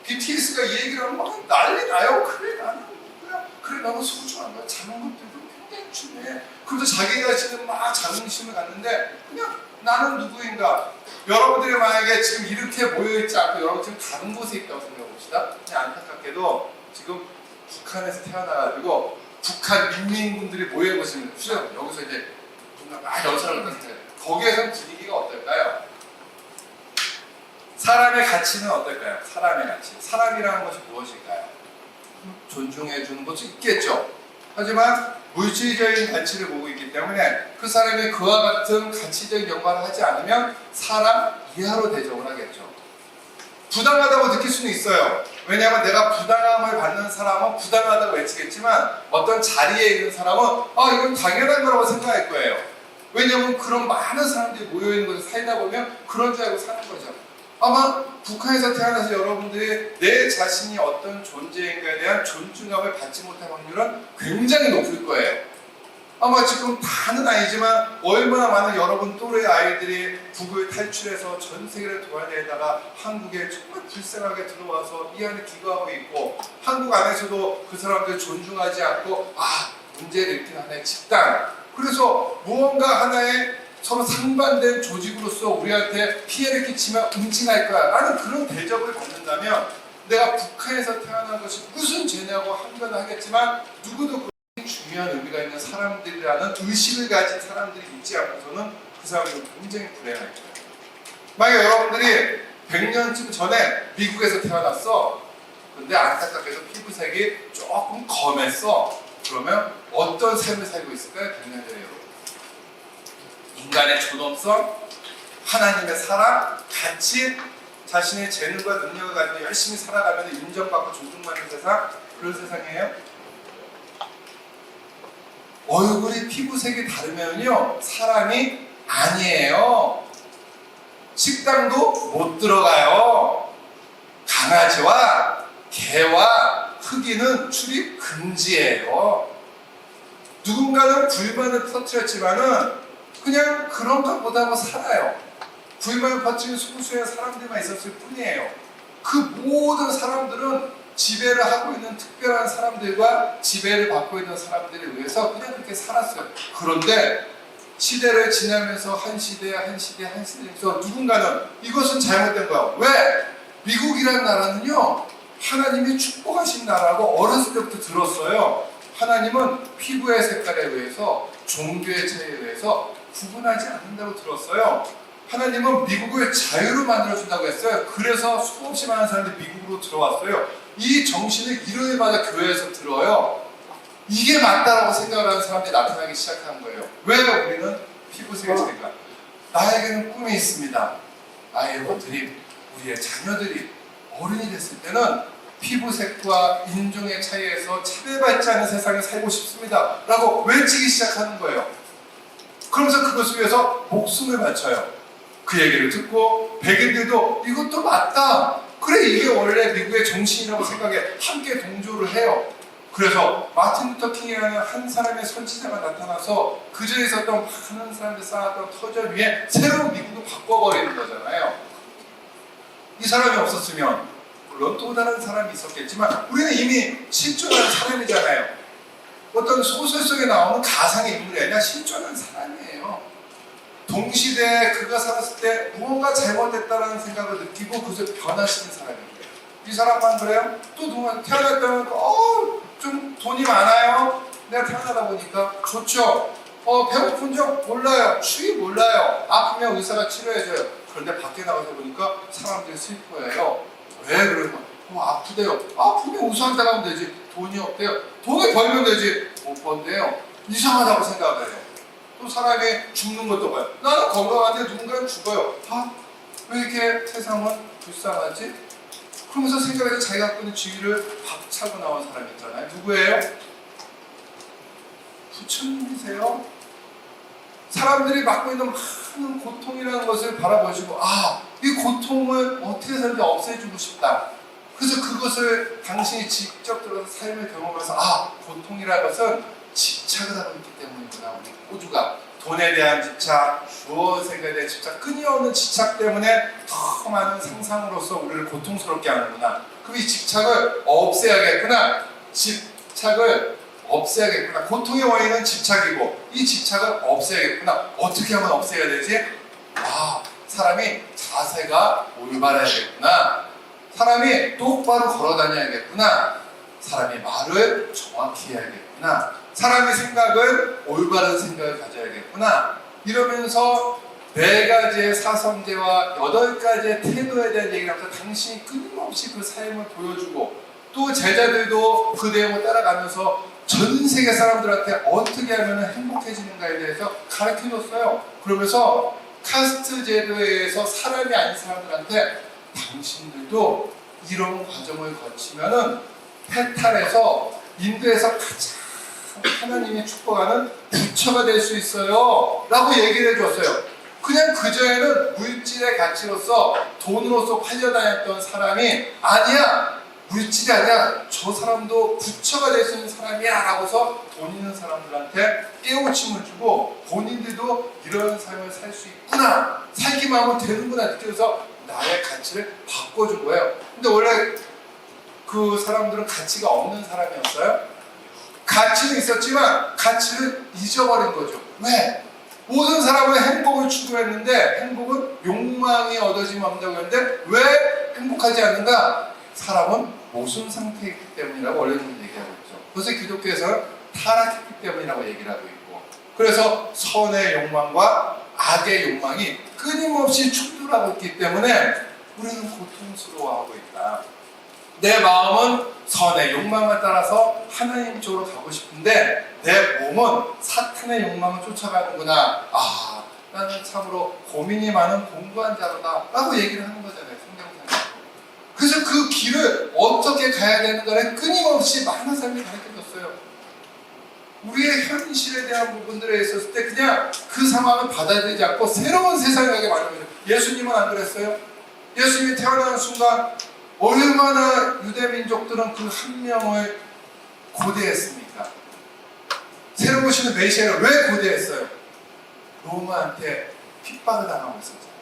BTS가 이 얘기를 하면 막 난리 나요. 그래 나는 누구야? 그래 나는 소중한 거야. 작은 것들도 굉장히 중요해. 그래도 자기 자신은 막 자긍심을 갖는데 그냥 나는 누구인가? 여러분들이 만약에 지금 이렇게 모여있지 않고 여러분 지금 다른 곳에 있다고 생각해 봅시다. 그냥 안타깝게도 지금 북한에서 태어나가지고 북한 인민군들이 모여보시면 여기서 이제 뭔가 연설을 한다고 생각해요. 거기에서 분위기가 어떨까요? 사람의 가치는 어떨까요? 사람의 가치. 사람이라는 것이 무엇일까요? 존중해주는 것도 있겠죠. 하지만 물질적인 가치를 보고 있기 때문에 그 사람이 그와 같은 가치적인 역할을 하지 않으면 사람 이하로 대접을 하겠죠. 부당하다고 느낄 수는 있어요. 왜냐하면 내가 부당함을 받는 사람은 부당하다고 외치겠지만 어떤 자리에 있는 사람은 이건 당연한 거라고 생각할 거예요. 왜냐하면 그런 많은 사람들이 모여있는 곳에 살다 보면 그런 줄 알고 사는 거죠. 아마 북한에서 태어나서 여러분들이 내 자신이 어떤 존재인가에 대한 존중감을 받지 못할 확률은 굉장히 높을 거예요. 아마 지금 다는 아니지만 얼마나 많은 여러분 또래 아이들이 북을 탈출해서 전 세계를 돌아다니다가 한국에 정말 불쌍하게 들어와서 이 안에 기거하고 있고 한국 안에서도 그 사람들 존중하지 않고 문제를 일으키는 하나의 집단, 그래서 무언가 하나의 서로 상반된 조직으로서 우리한테 피해를 끼치면 응징할 거야 라는 그런 대접을 받는다면 내가 북한에서 태어난 것이 무슨 죄냐고 항변을 하겠지만 누구도 중요한 의미가 있는 사람들이라는 의식을 가진 사람들이 있지 않고서는 그 사람들은 굉장히 불행할 거예요. 만약 여러분들이 100년쯤 전에 미국에서 태어났어. 근데 안타깝게도 피부색이 조금 검했어. 그러면 어떤 삶을 살고 있을까요? 100년 전에 여러분. 인간의 존엄성, 하나님의 사랑, 가치, 자신의 재능과 능력을 가지고 열심히 살아가면서 인정받고 존중받는 세상, 그런 세상이에요. 얼굴이 피부색이 다르면요 사람이 아니에요. 식당도 못 들어가요. 강아지와 개와 흑인은 출입 금지예요. 누군가는 불만을 터뜨렸지만은 그냥 그런가 보다 하고 살아요. 불만을 퍼뜨린 소수의 사람들만 있었을 뿐이에요. 그 모든 사람들은 지배를 하고 있는 특별한 사람들과 지배를 받고 있는 사람들에 의해서 그냥 그렇게 살았어요. 그런데 시대를 지나면서 한 시대에서 누군가는 이것은 잘못된 거야. 왜? 미국이라는 나라는요 하나님이 축복하신 나라고 어렸을 때부터 들었어요. 하나님은 피부의 색깔에 의해서 종교의 차이에 의해서 구분하지 않는다고 들었어요. 하나님은 미국을 자유로 만들어준다고 했어요. 그래서 수없이 많은 사람들이 미국으로 들어왔어요. 이 정신을 일요일마다 교회에서 들어요. 이게 맞다라고 생각을 하는 사람들이 나타나기 시작한 거예요. 왜 우리는 피부색의 차이가. 나에게는 꿈이 있습니다. 아이들이, 우리의 자녀들이 어른이 됐을 때는 피부색과 인종의 차이에서 차별받지 않은 세상에 살고 싶습니다 라고 외치기 시작하는 거예요. 그러면서 그것을 위해서 목숨을 바쳐요. 그 얘기를 듣고 백인들도 이것도 맞다, 그래 이게 원래 미국의 정신이라고 생각해 함께 동조를 해요. 그래서 마틴 루터 킹이라는 한 사람의 선지자가 나타나서 그 전에 있었던 많은 사람들 쌓았던 터전 위에 새로운 미국을 바꿔버리는 거잖아요. 이 사람이 없었으면 물론 또 다른 사람이 있었겠지만 우리는 이미 실존한 사람이잖아요. 어떤 소설 속에 나오는 가상의 인물이 아니라 실존한 사람이에요. 동시대에 그가 살았을 때 무언가 잘못됐다는 생각을 느끼고 그것을 변화시킨 사람이에요. 이 사람만 그래요? 또 누가 태어났다면 좀 돈이 많아요? 내가 태어나다 보니까 좋죠. 배고픈 적 몰라요. 추위 몰라요. 아프면 의사가 치료해줘요. 그런데 밖에 나가서 보니까 사람들이 슬퍼해요. 왜 그러면 아프대요. 아프면 우수한 데 가면 되지. 돈이 없대요. 돈을 벌면 되지. 못 번대요. 이상하다고 생각을 해요. 또 사람이 죽는 것도 봐요. 나는 건강한데 누군가는 죽어요. 왜 이렇게 세상은 불쌍하지? 그러면서 생각해서 자기가 갖고 있는 지위를 박차고 나온 사람이 있잖아요. 누구예요? 부처님이세요. 사람들이 맡고 있는 많은 고통이라는 것을 바라보시고 이 고통을 어떻게 해서든지 없애주고 싶다. 그래서 그것을 당신이 직접 들어서 삶을 경험해서 고통이라는 것은 집착을 하고 있기 때문이구나. 우리 모두가 돈에 대한 집착, 무엇에 대한 집착, 끊임없는 집착 때문에 더 많은 상상으로서 우리를 고통스럽게 하는구나. 그럼 이 집착을 없애야겠구나. 집착을 없애야겠구나. 고통의 원인은 집착이고 이 집착을 없애야겠구나. 어떻게 하면 없애야 되지? 사람이 자세가 올바라야겠구나. 사람이 똑바로 걸어 다녀야겠구나. 사람이 말을 정확히 해야겠구나. 사람의 생각은 올바른 생각을 가져야겠구나. 이러면서 4가지의 사성제와 8가지의 태도에 대한 얘기를 하면서 당신이 끊임없이 그 삶을 보여주고 또 제자들도 그 내용을 따라가면서 전 세계 사람들한테 어떻게 하면 행복해지는가에 대해서 가르쳐줬어요. 그러면서 카스트 제도에 의해서 사람이 아닌 사람들한테 당신들도 이런 과정을 거치면은 페탈에서 인도에서 가장 하나님이 축복하는 부처가 될 수 있어요 라고 얘기를 해줬어요. 그냥 그전에는 물질의 가치로서 돈으로서 팔려다녔던 사람이 아니야, 물질이 아니야, 저 사람도 부처가 될 수 있는 사람이야 라고서 돈 있는 사람들한테 깨우침을 주고 본인들도 이런 삶을 살 수 있구나, 살기만 하면 되는구나 느껴서 나의 가치를 바꿔준 거예요. 근데 원래 그 사람들은 가치가 없는 사람이었어요. 가치는 있었지만 가치를 잊어버린 거죠. 왜? 모든 사람은 행복을 추구했는데 행복은 욕망이 얻어지면 얻는다고 했는데 왜 행복하지 않는가? 사람은 모순 상태에 있기 때문이라고 원래는 얘기하고 있죠. 그래서 기독교에서는 타락했기 때문이라고 얘기를 하고 있고, 그래서 선의 욕망과 악의 욕망이 끊임없이 충돌하고 있기 때문에 우리는 고통스러워하고 있다. 내 마음은 선의 욕망을 따라서 하나님 쪽으로 가고 싶은데 내 몸은 사탄의 욕망을 쫓아가는구나. 나는 참으로 고민이 많은 공부한 자로다 라고 얘기를 하는 거잖아요. 성경상에. 그래서 그 길을 어떻게 가야 되는가를 끊임없이 많은 사람이 가르쳐줬어요. 우리의 현실에 대한 부분들에 있었을 때 그냥 그 상황을 받아들이지 않고 새로운 세상을 가게 만들어요. 예수님은 안 그랬어요? 예수님이 태어나는 순간 얼마나 유대 민족들은 그 한 명을 고대했습니까? 새로 오시는 메시아를 왜 고대했어요? 로마한테 핍박을 당하고 있었잖아요.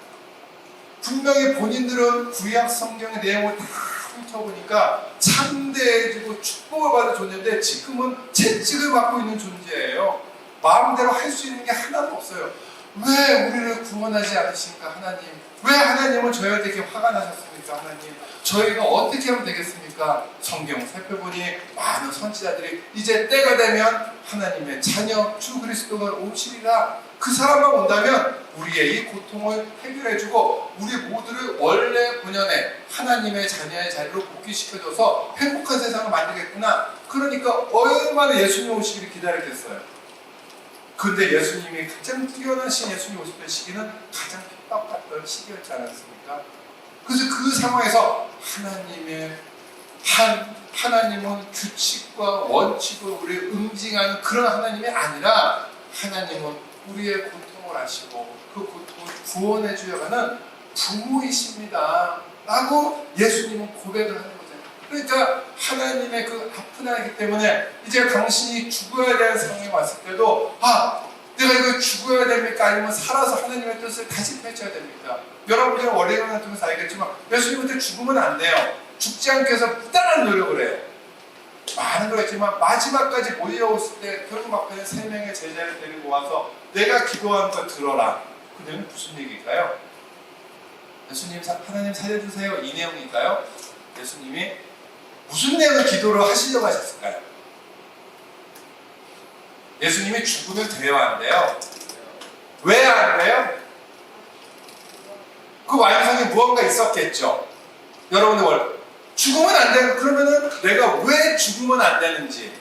분명히 본인들은 구약 성경의 내용을 다 훑어보니까 참대해지고 축복을 받아 줬는데 지금은 채찍을 받고 있는 존재예요. 마음대로 할 수 있는 게 하나도 없어요. 왜 우리를 구원하지 않으십니까, 하나님? 왜 하나님은 저희한테 이렇게 화가 나셨습니까, 하나님? 저희가 어떻게 하면 되겠습니까? 성경 살펴보니 많은 선지자들이 이제 때가 되면 하나님의 자녀 주 그리스도가 오시리라. 그 사람만 온다면 우리의 이 고통을 해결해주고 우리 모두를 원래 본연의 하나님의 자녀의 자리로 복귀시켜줘서 행복한 세상을 만들겠구나. 그러니까 얼마나 예수님 오시기를 기다렸겠어요. 근데 예수님이 가장 뛰어나신 예수님이 오셨던 시기는 가장 핍박받던 시기였지 않았습니까? 그래서 그 상황에서 하나님은 규칙과 원칙을 우리 응징하는 그런 하나님이 아니라 하나님은 우리의 고통을 아시고 그 고통을 구원해 주려가는 부모이십니다 라고 예수님은 고백을 하는 거죠. 그러니까 하나님의 그 아픈 아이기 때문에 이제 당신이 죽어야 되는 상황에 왔을 때도 내가 이거 죽어야 됩니까? 아니면 살아서 하나님의 뜻을 다시 펼쳐야 됩니까? 여러분들은 원래는 통해서 알겠지만 예수님한테 죽으면 안 돼요. 죽지 않기 위해서 무단한 노력을 해요. 많은 걸 했지만 마지막까지 몰려왔을 때 결국 앞에는 3명의 제자를 데리고 와서 내가 기도하는 거 들어라. 그 내용이 무슨 얘기일까요? 예수님 하나님 살려주세요 이 내용일까요? 예수님이 무슨 내용의 기도를 하시려고 하셨을까요? 예수님이 죽으면 돼요 안 돼요? 왜 안 돼요? 그 완성에 무언가 있었겠죠. 여러분들 죽으면 안 되는 그러면은 내가 왜 죽으면 안 되는지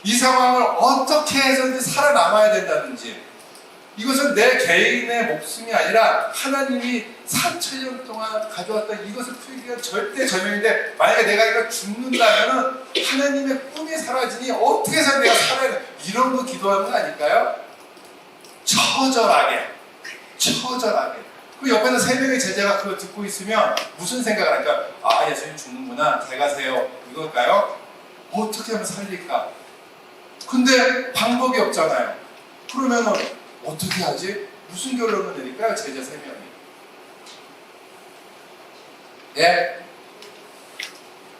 이 상황을 어떻게 해서든지 살아남아야 된다든지 이것은 내 개인의 목숨이 아니라 하나님이 4000년 동안 가져왔던 이것을 풀기가 절대 절명인데 만약에 내가 이거 죽는다면은 하나님의 꿈이 사라지니 어떻게 해서 내가 살아야 돼? 이런 거 기도하는 거 아닐까요? 처절하게 그 옆에서 3명의 제자가 그걸 듣고 있으면 무슨 생각을 할까? 예수님 죽는구나 잘 가세요 이걸까요? 어떻게 하면 살릴까? 근데 방법이 없잖아요. 그러면 어떻게 하지? 무슨 결론을 내릴까요? 제자 3명이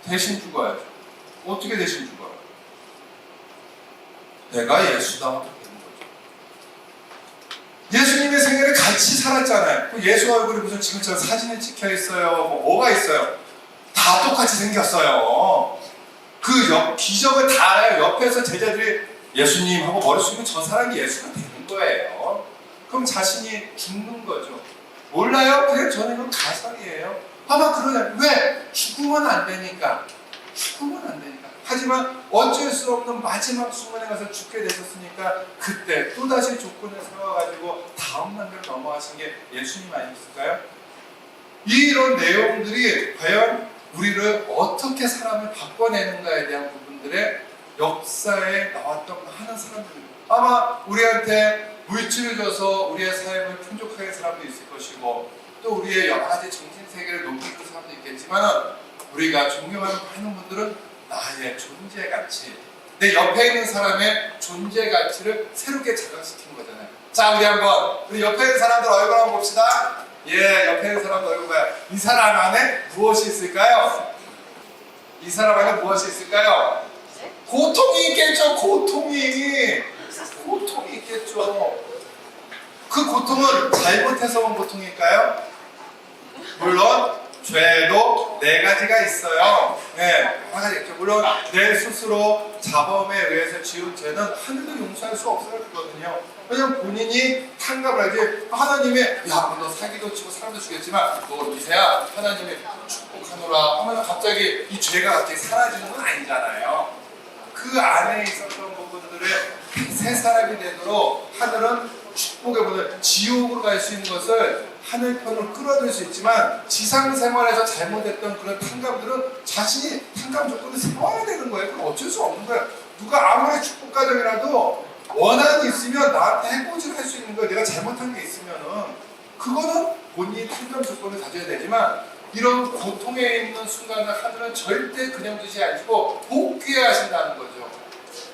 대신 죽어야죠. 어떻게 대신 죽어요? 내가 예수다 예수님의 생애를 같이 살았잖아요. 예수 얼굴이 무슨 지금처럼 사진에 찍혀 있어요. 뭐가 있어요? 다 똑같이 생겼어요. 그 기적을 다 알아요. 옆에서 제자들이 예수님 하고 머리 숙이면 저 사람이 예수가 되는 거예요. 그럼 자신이 죽는 거죠. 몰라요? 그래 저는 가설이에요. 아마 그러냐. 왜? 죽으면 안 되니까. 하지만 어쩔 수 없는 마지막 순간에 가서 죽게 되셨으니까 그때 또다시 조건을 세워가지고 다음 단계로 넘어가신 게 예수님 아니었을까요? 이런 내용들이 과연 우리를 어떻게 사람을 바꿔내는가에 대한 부분들의 역사에 나왔던 많은 사람들입니다. 아마 우리한테 물질을 줘서 우리의 삶을 풍족하게 하는 사람도 있을 것이고 또 우리의 여러 가지 정신세계를 높이는 사람도 있겠지만 우리가 존경하는 많은 분들은 나의 존재 가치, 내 옆에 있는 사람의 존재 가치를 새롭게 자각시킨 거잖아요. 자, 우리 옆에 있는 사람들 얼굴 한번 봅시다. 옆에 있는 사람들 얼굴 봐요. 이 사람 안에 무엇이 있을까요? 고통이 있겠죠. 고통이 있겠죠. 그 고통은 잘못해서 온 고통일까요? 물론 죄도 4가지가 있어요. 한 가지 있죠. 물론 내 스스로 자범에 의해서 지은 죄는 하늘도 용서할 수 없거든요. 왜냐면 본인이 탕감을 하지 하나님이 너 사기도 치고 사람도 죽였지만 너 이세야 하나님이 축복하노라 하면 갑자기 이 죄가 갑자기 사라지는 건 아니잖아요. 그 안에 있었던 부분들의 새 사람이 되도록 하늘은 축복의 문을 지옥으로 갈 수 있는 것을 하늘편으로 끌어들일 수 있지만 지상 생활에서 잘못했던 그런 탕감들은 자신이 탕감 조건을 세워야 되는 거예요. 그건 어쩔 수 없는 거예요. 누가 아무리 축복 가정이라도 원한이 있으면 나한테 해코지를 할 수 있는 거예요. 내가 잘못한 게 있으면은 그거는 본인이 탕감 조건을 가져야 되지만 이런 고통에 있는 순간을 하늘은 절대 그냥 두지 않고 복귀해야 하신다는 거죠.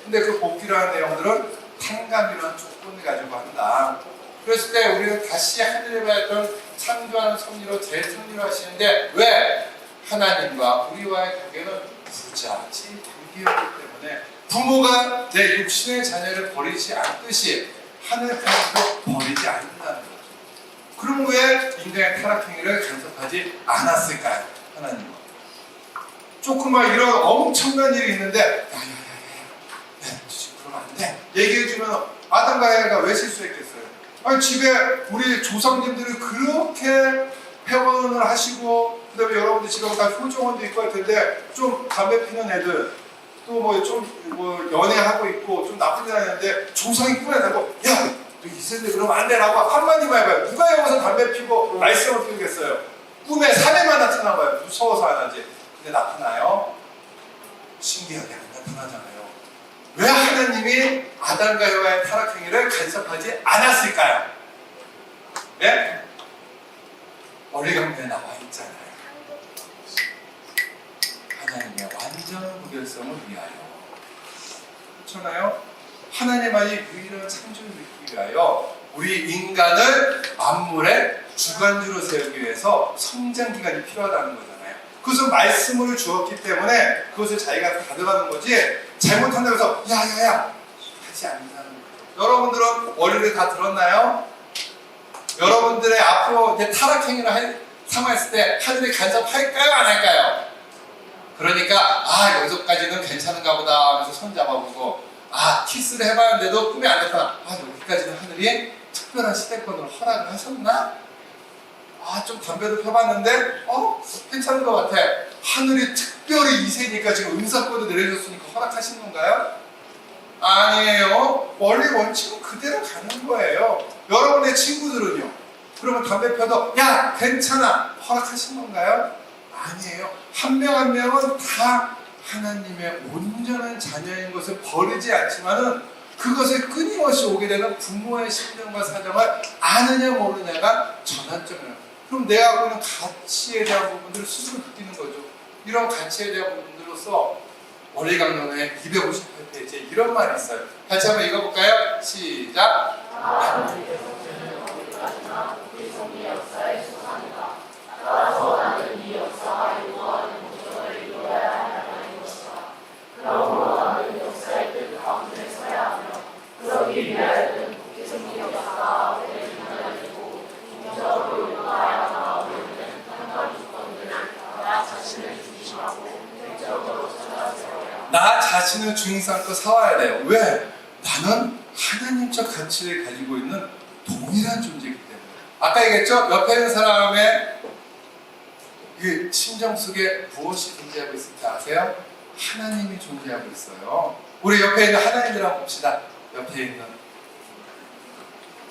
근데 그 복귀라는 내용들은 탕감이라는 조건을 가지고 한다. 그랬을 때 우리는 다시 하늘에 받았던 창조하는 섭리로 재섭리로 하시는데 왜? 하나님과 우리와의 관계는 부자지 관계였기 때문에 부모가 내 육신의 자녀를 버리지 않듯이 하늘편도 버리지 않는다는 거죠. 그럼 왜 인간의 타락행위를 간섭하지 않았을까요? 하나님은 조금만 이런 엄청난 일이 있는데 그러면 안 돼 얘기해주면 아담과 에바가 왜 실수했겠어요? 집에 우리 조상님들이 그렇게 회원을 하시고 그 다음에 여러분들 집에 다 효정원도 있고 할 텐데 좀 담배 피는 애들 또 뭐 좀 뭐 연애하고 있고 좀 나쁜 일 하는데 조상이 꿈에 나고 야, 너 이세대 그러면 안 되라고 한마디만 해봐요. 누가 여기서 담배 피고 말썽을 피우겠어요? 꿈에 3회만 나타나 봐요. 무서워서 안 하지. 근데 나타나요? 신기하게 안 나타나잖아요. 왜 하나님이 아담과 여와의 타락 행위를 간섭하지 않았을까요? 예? 어리광대에 나와 있잖아요. 하나님의 완전한 무결성을 위하여. 그렇잖아요? 하나님만이 유일한 창조를 느끼기 위하여 우리 인간을 만물의 주관주로 세우기 위해서 성장 기간이 필요하다는 거잖아요. 그것은 말씀을 주었기 때문에 그것을 자기가 가져가는 거지 잘못한다고 해서 야야야 하지 않는다는 거예요. 여러분들은 원리를 다 들었나요? 여러분들의 앞으로 이제 타락 행위를 상황했을 때 하늘이 간섭할까요? 안 할까요? 그러니까 여기서까지는 괜찮은가 보다 하면서 손 잡아보고 키스를 해봤는데도 꿈이 안 나타나. 여기까지는 하늘이 특별한 시대권으로 허락을 하셨나? 좀 담배도 펴봤는데 괜찮은 것 같아. 하늘이 특별히 이세니까 지금 은사권도 내려줬으니까 허락하신 건가요? 아니에요. 원리 원칙은 그대로 가는 거예요. 여러분의 친구들은요? 그러면 담배 펴도 야 괜찮아 허락하신 건가요? 아니에요. 한 명 한 명은 다 하나님의 온전한 자녀인 것을 버리지 않지만은 그것을 끊임없이 오게 되는 부모의 심정과 사정을 아느냐 모르냐가 전환점이에요. 그럼 내 하고 있는 가치에 대한 부분들을 스스로 느끼는 거죠. 이런 가치에 대한 부분들로서 어리광론의 258페이지에 이런 말이 있어요. 같이 한번 읽어볼까요? 시작! 나 자신을 주인 삼고 살아야 돼요. 왜? 나는 하나님적 가치를 가지고 있는 동일한 존재이기 때문에. 아까 얘기했죠? 옆에 있는 사람의 그 심정 속에 무엇이 존재하고 있을지 아세요? 하나님이 존재하고 있어요. 우리 옆에 있는 하나님을 한번 봅시다. 옆에 있는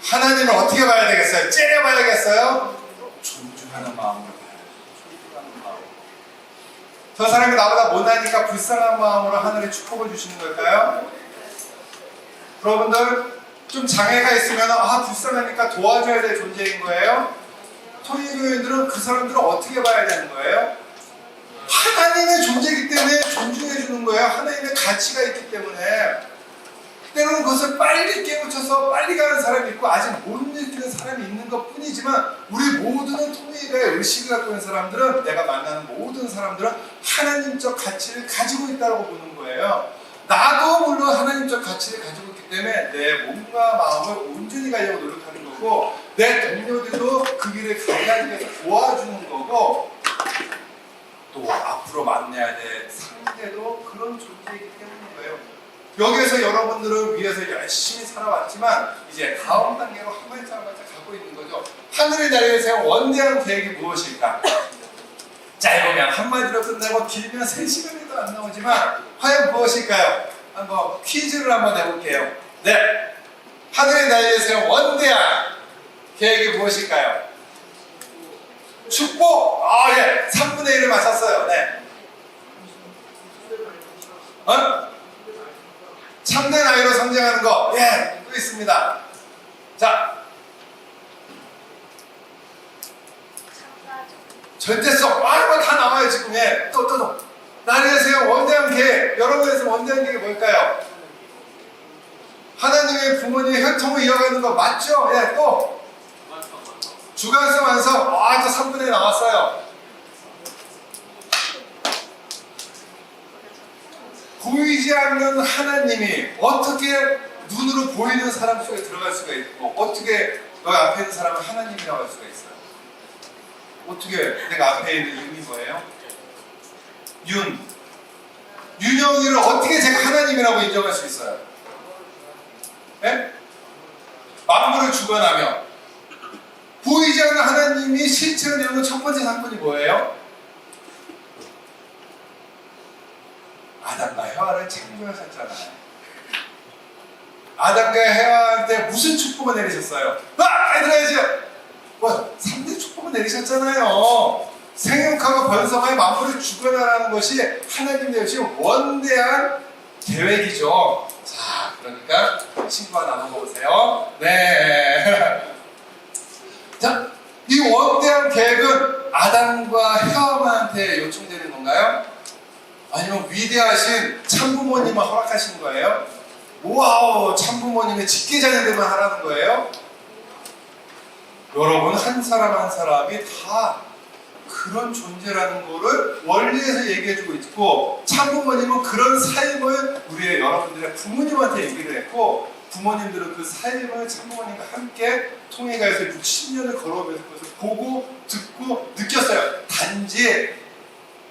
하나님을 어떻게 봐야 되겠어요? 째려봐야겠어요? 존중하는 마음으로 봐야 돼요. 존중하는 마음. 저 사람이 나보다 못하니까 불쌍한 마음으로 하늘에 축복을 주시는 걸까요? 여러분들 좀 장애가 있으면 불쌍하니까 도와줘야 될 존재인 거예요? 토요일교인들은 그 사람들을 어떻게 봐야 되는 거예요? 하나님의 존재이기 때문에 존중해 주는 거예요. 하나님의 가치가 있기 때문에. 때로는 그것을 빨리 깨우쳐서 빨리 가는 사람이 있고 아직 못 느끼는 사람이 있는 것 뿐이지만 우리 모두는 통일의 의식을 갖고 있는 사람들은 내가 만나는 모든 사람들은 하나님적 가치를 가지고 있다고 보는 거예요. 나도 물론 하나님적 가치를 가지고 있기 때문에 내 몸과 마음을 온전히 가려고 노력하는 거고 내 동료들도 그 길을 가게 하기 위해서 도와주는 거고 또 앞으로 만나야 될 상대도 그런 존재이기 때문인 거예요. 여기에서 여러분들을 위해서 열심히 살아왔지만 이제 다음 단계로 한 발짝 한 발짝 가고 있는 거죠. 하늘의 나라에 세운 원대한 계획이 무엇일까? 짧으면 한마디로 끝나고 길면 3시간에도 안 나오지만 과연 무엇일까요? 한번 퀴즈를 한번 해볼게요. 네, 하늘의 나라에 세운 원대한 계획이 무엇일까요? 축복! 예, 3분의 1을 맞췄어요. 네. 참된 아이로 성장하는 거, 또 있습니다. 자, 절대성, 이거 다 나와요 지금. 또. 나라에서 원대한 계획, 여러분에서 원대한 계획이 뭘까요? 하나님의 부모님의 혈통을 이어가는 거 맞죠? 또 주관성 완성, 또 3분의 1 나왔어요. 보이지 않는 하나님이 어떻게 눈으로 보이는 사람 속에 들어갈 수가 있고 어떻게 너희 앞에 있는 사람은 하나님이라고 할 수가 있어요? 어떻게 내가 앞에 있는 윤이 뭐예요? 윤영이를 어떻게 제가 하나님이라고 인정할 수 있어요? 네? 만물을 주관하며 보이지 않는 하나님이 실체를 내는 첫 번째 사건이 뭐예요? 아담과 혀를 창조하셨잖아요. 아담과 해와한테 무슨 축복을 내리셨어요? 얘들아야죠. 3대 축복을 내리셨잖아요. 생육하고 번성하여 만물을 주관하라는 것이 하나님 내신 원대한 계획이죠. 자, 그러니까 친구와 나눠보세요. 네. 자, 이 원대한 계획은 아담과 해와한테 요청되는 건가요? 아니면 위대하신 참부모님을 허락하신 거예요? 와우, 참부모님의 직계자녀들만 하라는 거예요? 여러분, 한 사람 한 사람이 다 그런 존재라는 거를 원리에서 얘기해주고 있고, 참부모님은 그런 삶을 우리의 여러분들의 부모님한테 얘기를 했고, 부모님들은 그 삶을 참부모님과 함께 통해가서 60년을 걸어오면서 그것을 보고 듣고 느꼈어요. 단지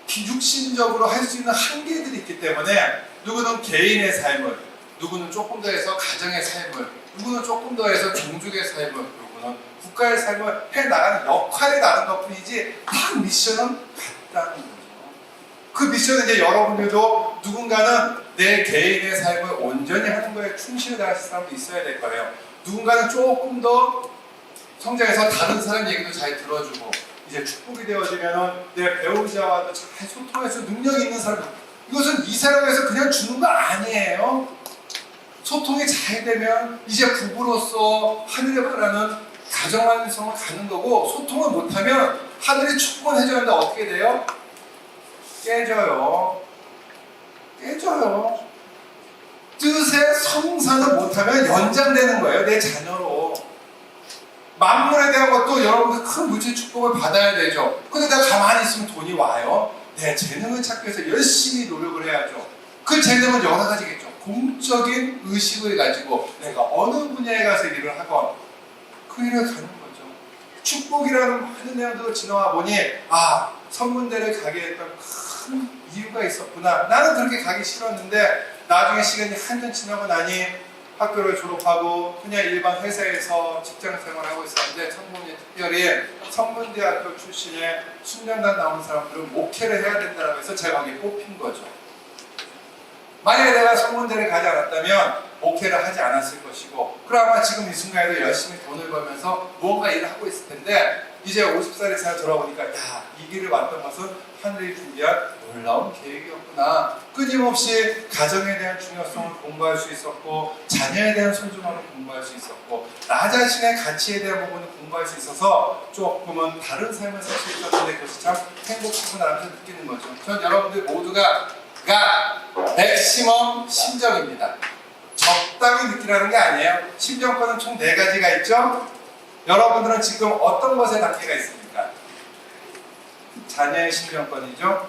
비육신적으로 할 수 있는 한계들이 있기 때문에 누구는 개인의 삶을, 누구는 조금 더 해서 가정의 삶을, 누구는 조금 더 해서 종족의 삶을, 누구는 국가의 삶을 해나가는 역할이 다른 것뿐이지 다 미션은 같다는 거죠. 그 미션은 이제 여러분들도 누군가는 내 개인의 삶을 온전히 하는 거에 충실히 다하실 사람도 있어야 될 거예요. 누군가는 조금 더 성장해서 다른 사람 얘기도 잘 들어주고, 이제 축복이 되어지면 내 배우자와도 잘 소통해서 능력이 있는 사람, 이것은 이 사람에서 그냥 주는 거 아니에요. 소통이 잘 되면 이제 부부로서 하늘에 바라는 가정 완성을 가는 거고, 소통을 못하면 하늘이 축복을 해주는데 어떻게 돼요? 깨져요. 뜻의 성사를 못하면 연장되는 거예요. 내 자녀로. 만물에 대한 것도 여러분들 큰 물질 축복을 받아야 되죠. 근데 내가 가만히 있으면 돈이 와요? 내 재능을 찾기 위해서 열심히 노력을 해야죠. 그 재능은 여러 가지겠죠. 공적인 의식을 가지고 내가 어느 분야에 가서 일을 하건 그 일을 가는 거죠. 축복이라는 많은 내용들을 지나와 보니, 선문대를 가게 했던 큰 이유가 있었구나. 나는 그렇게 가기 싫었는데 나중에 시간이 한참 지나고 나니 학교를 졸업하고 그냥 일반 회사에서 직장 생활하고 있었는데, 천문이 특별히 성문대학교 출신의 순년단 나온 사람들은 목회를 해야 된다고 해서 제가 거기에 뽑힌 거죠. 만약에 내가 성문대를 가지 않았다면 목회를 하지 않았을 것이고, 그러면 지금 이 순간에도 열심히 돈을 벌면서 무언가 일을 하고 있을 텐데, 이제 50살에 잘 돌아보니까 이 길을 왔던 것은 하늘이 준비한 놀라운 계획이었구나. 끊임없이 가정에 대한 중요성을 공부할 수 있었고, 자녀에 대한 소중함을 공부할 수 있었고, 나 자신의 가치에 대한 부분을 공부할 수 있어서 조금은 다른 삶을 살 수 있었는데, 그것이 참 행복하구나 하면서 느끼는 거죠. 전 여러분들 모두가 맥시멈 심정입니다. 적당히 느끼라는 게 아니에요. 심정권은 총 4가지가 있죠. 여러분들은 지금 어떤 것에 단계가 있습니까? 자녀의 심정권이죠.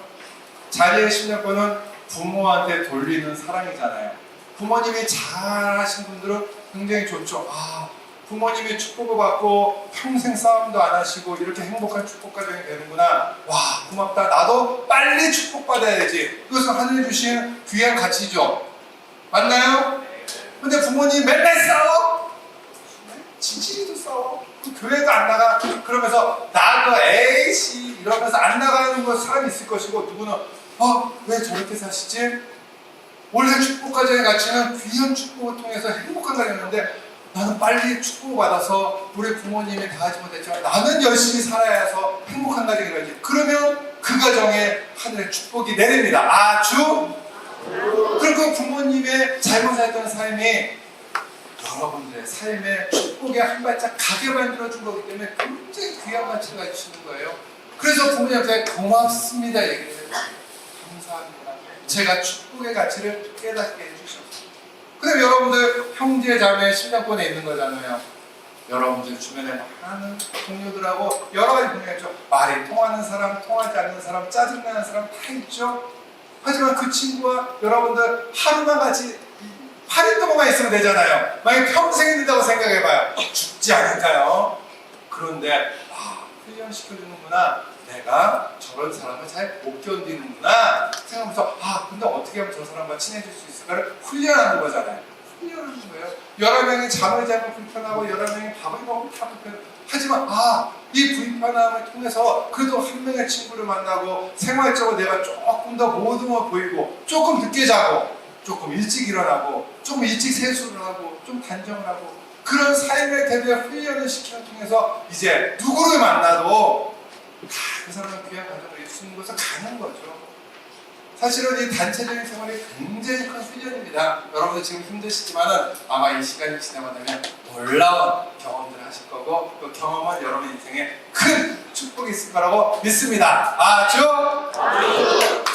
자녀의 심정권은 부모한테 돌리는 사랑이잖아요. 부모님이 잘하신 분들은 굉장히 좋죠. 부모님이 축복을 받고 평생 싸움도 안 하시고 이렇게 행복한 축복 가정이 되는구나. 고맙다. 나도 빨리 축복받아야지. 그것은 하늘이 주신 귀한 가치죠. 맞나요? 근데 부모님 맨날 싸워? 진실이도 싸워. 교회도 안 나가. 그러면서 나도 에이씨 이러면서 안 나가는 거 사람이 있을 것이고, 누구는 왜 저렇게 사시지? 원래 축복 가정의 가치는 귀한 축복을 통해서 행복한 가정이었는데, 나는 빨리 축복을 받아서 우리 부모님이 다 하지 못했지만 나는 열심히 살아야 해서 행복한 가정이 되지. 그러면 그 가정에 하늘의 축복이 내립니다. 아주. 그리고 부모님의 잘못 살던 삶이 여러분들의 삶의 축복에 한 발짝 가게 만들어준 거기 때문에 굉장히 귀한 가치를 가지시는 거예요. 그래서 부모님한테 고맙습니다 얘기를 해요. 감사합니다. 제가 축복의 가치를 깨닫게 해주셨어요. 근데 여러분들 형제 자매 심정권에 있는 거잖아요. 여러분들 주변에 많은 동료들하고 여러 가지 분야가 있죠. 말이 통하는 사람, 통하지 않는 사람, 짜증나는 사람 다 있죠. 하지만 그 친구와 여러분들 하루만 같이 8일 동안만 있으면 되잖아요. 만약에 평생 있는다고 생각해봐요. 죽지 않을까요? 그런데 훈련시켜주는구나. 내가 저런 사람을 잘 못 견디는구나 생각하면서 근데 어떻게 하면 저 사람과 친해질 수 있을까를 훈련하는 거잖아요. 훈련하는 거예요. 여러 명이 잠을 자면 불편하고 여러 명이 밥을 먹으면 다 불편해요. 하지만 이 불편함을 통해서 그래도 한 명의 친구를 만나고 생활적으로 내가 조금 더 모듬어 보이고 조금 늦게 자고 조금 일찍 일어나고 좀 일찍 세수를 하고 좀 단정을 하고 그런 삶의 태도에 훈련을 시키는 통해서 이제 누구를 만나도 다 그 사람의 귀한 가정을 이루는 곳에 가는 거죠. 사실은 이 단체적인 생활이 굉장히 큰 훈련입니다. 여러분들 지금 힘드시지만은 아마 이 시간이 지나고 나면 놀라운 경험들을 하실 거고 그 경험은 여러분 인생에 큰 축복이 있을 거라고 믿습니다. 아주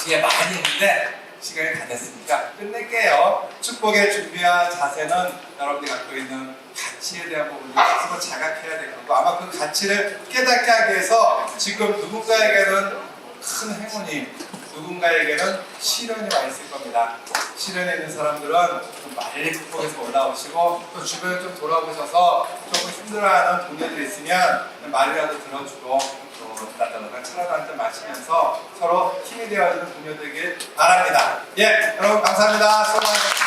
뒤에 많이 있는데 시간이 다 됐으니까 끝낼게요. 축복의 준비한 자세는 여러분들이 갖고 있는 가치에 대한 부분을 스스로 자각해야 될 거고 아마 그 가치를 깨닫게 하기 위해서 지금 누군가에게는 큰 행운이 누군가에게는 시련이 와 있을 겁니다. 시련에 있는 사람들은 좀 빨리 극복해서 올라오시고 또 주변에 좀 돌아보셔서 조금 힘들어하는 동료들이 있으면 말이라도 들어주고 또 따뜻한 차라도 한잔 마시면서 서로 힘이 되어주는 동료들에게 바랍니다. 예, 여러분 감사합니다. 수고 많으셨습니다.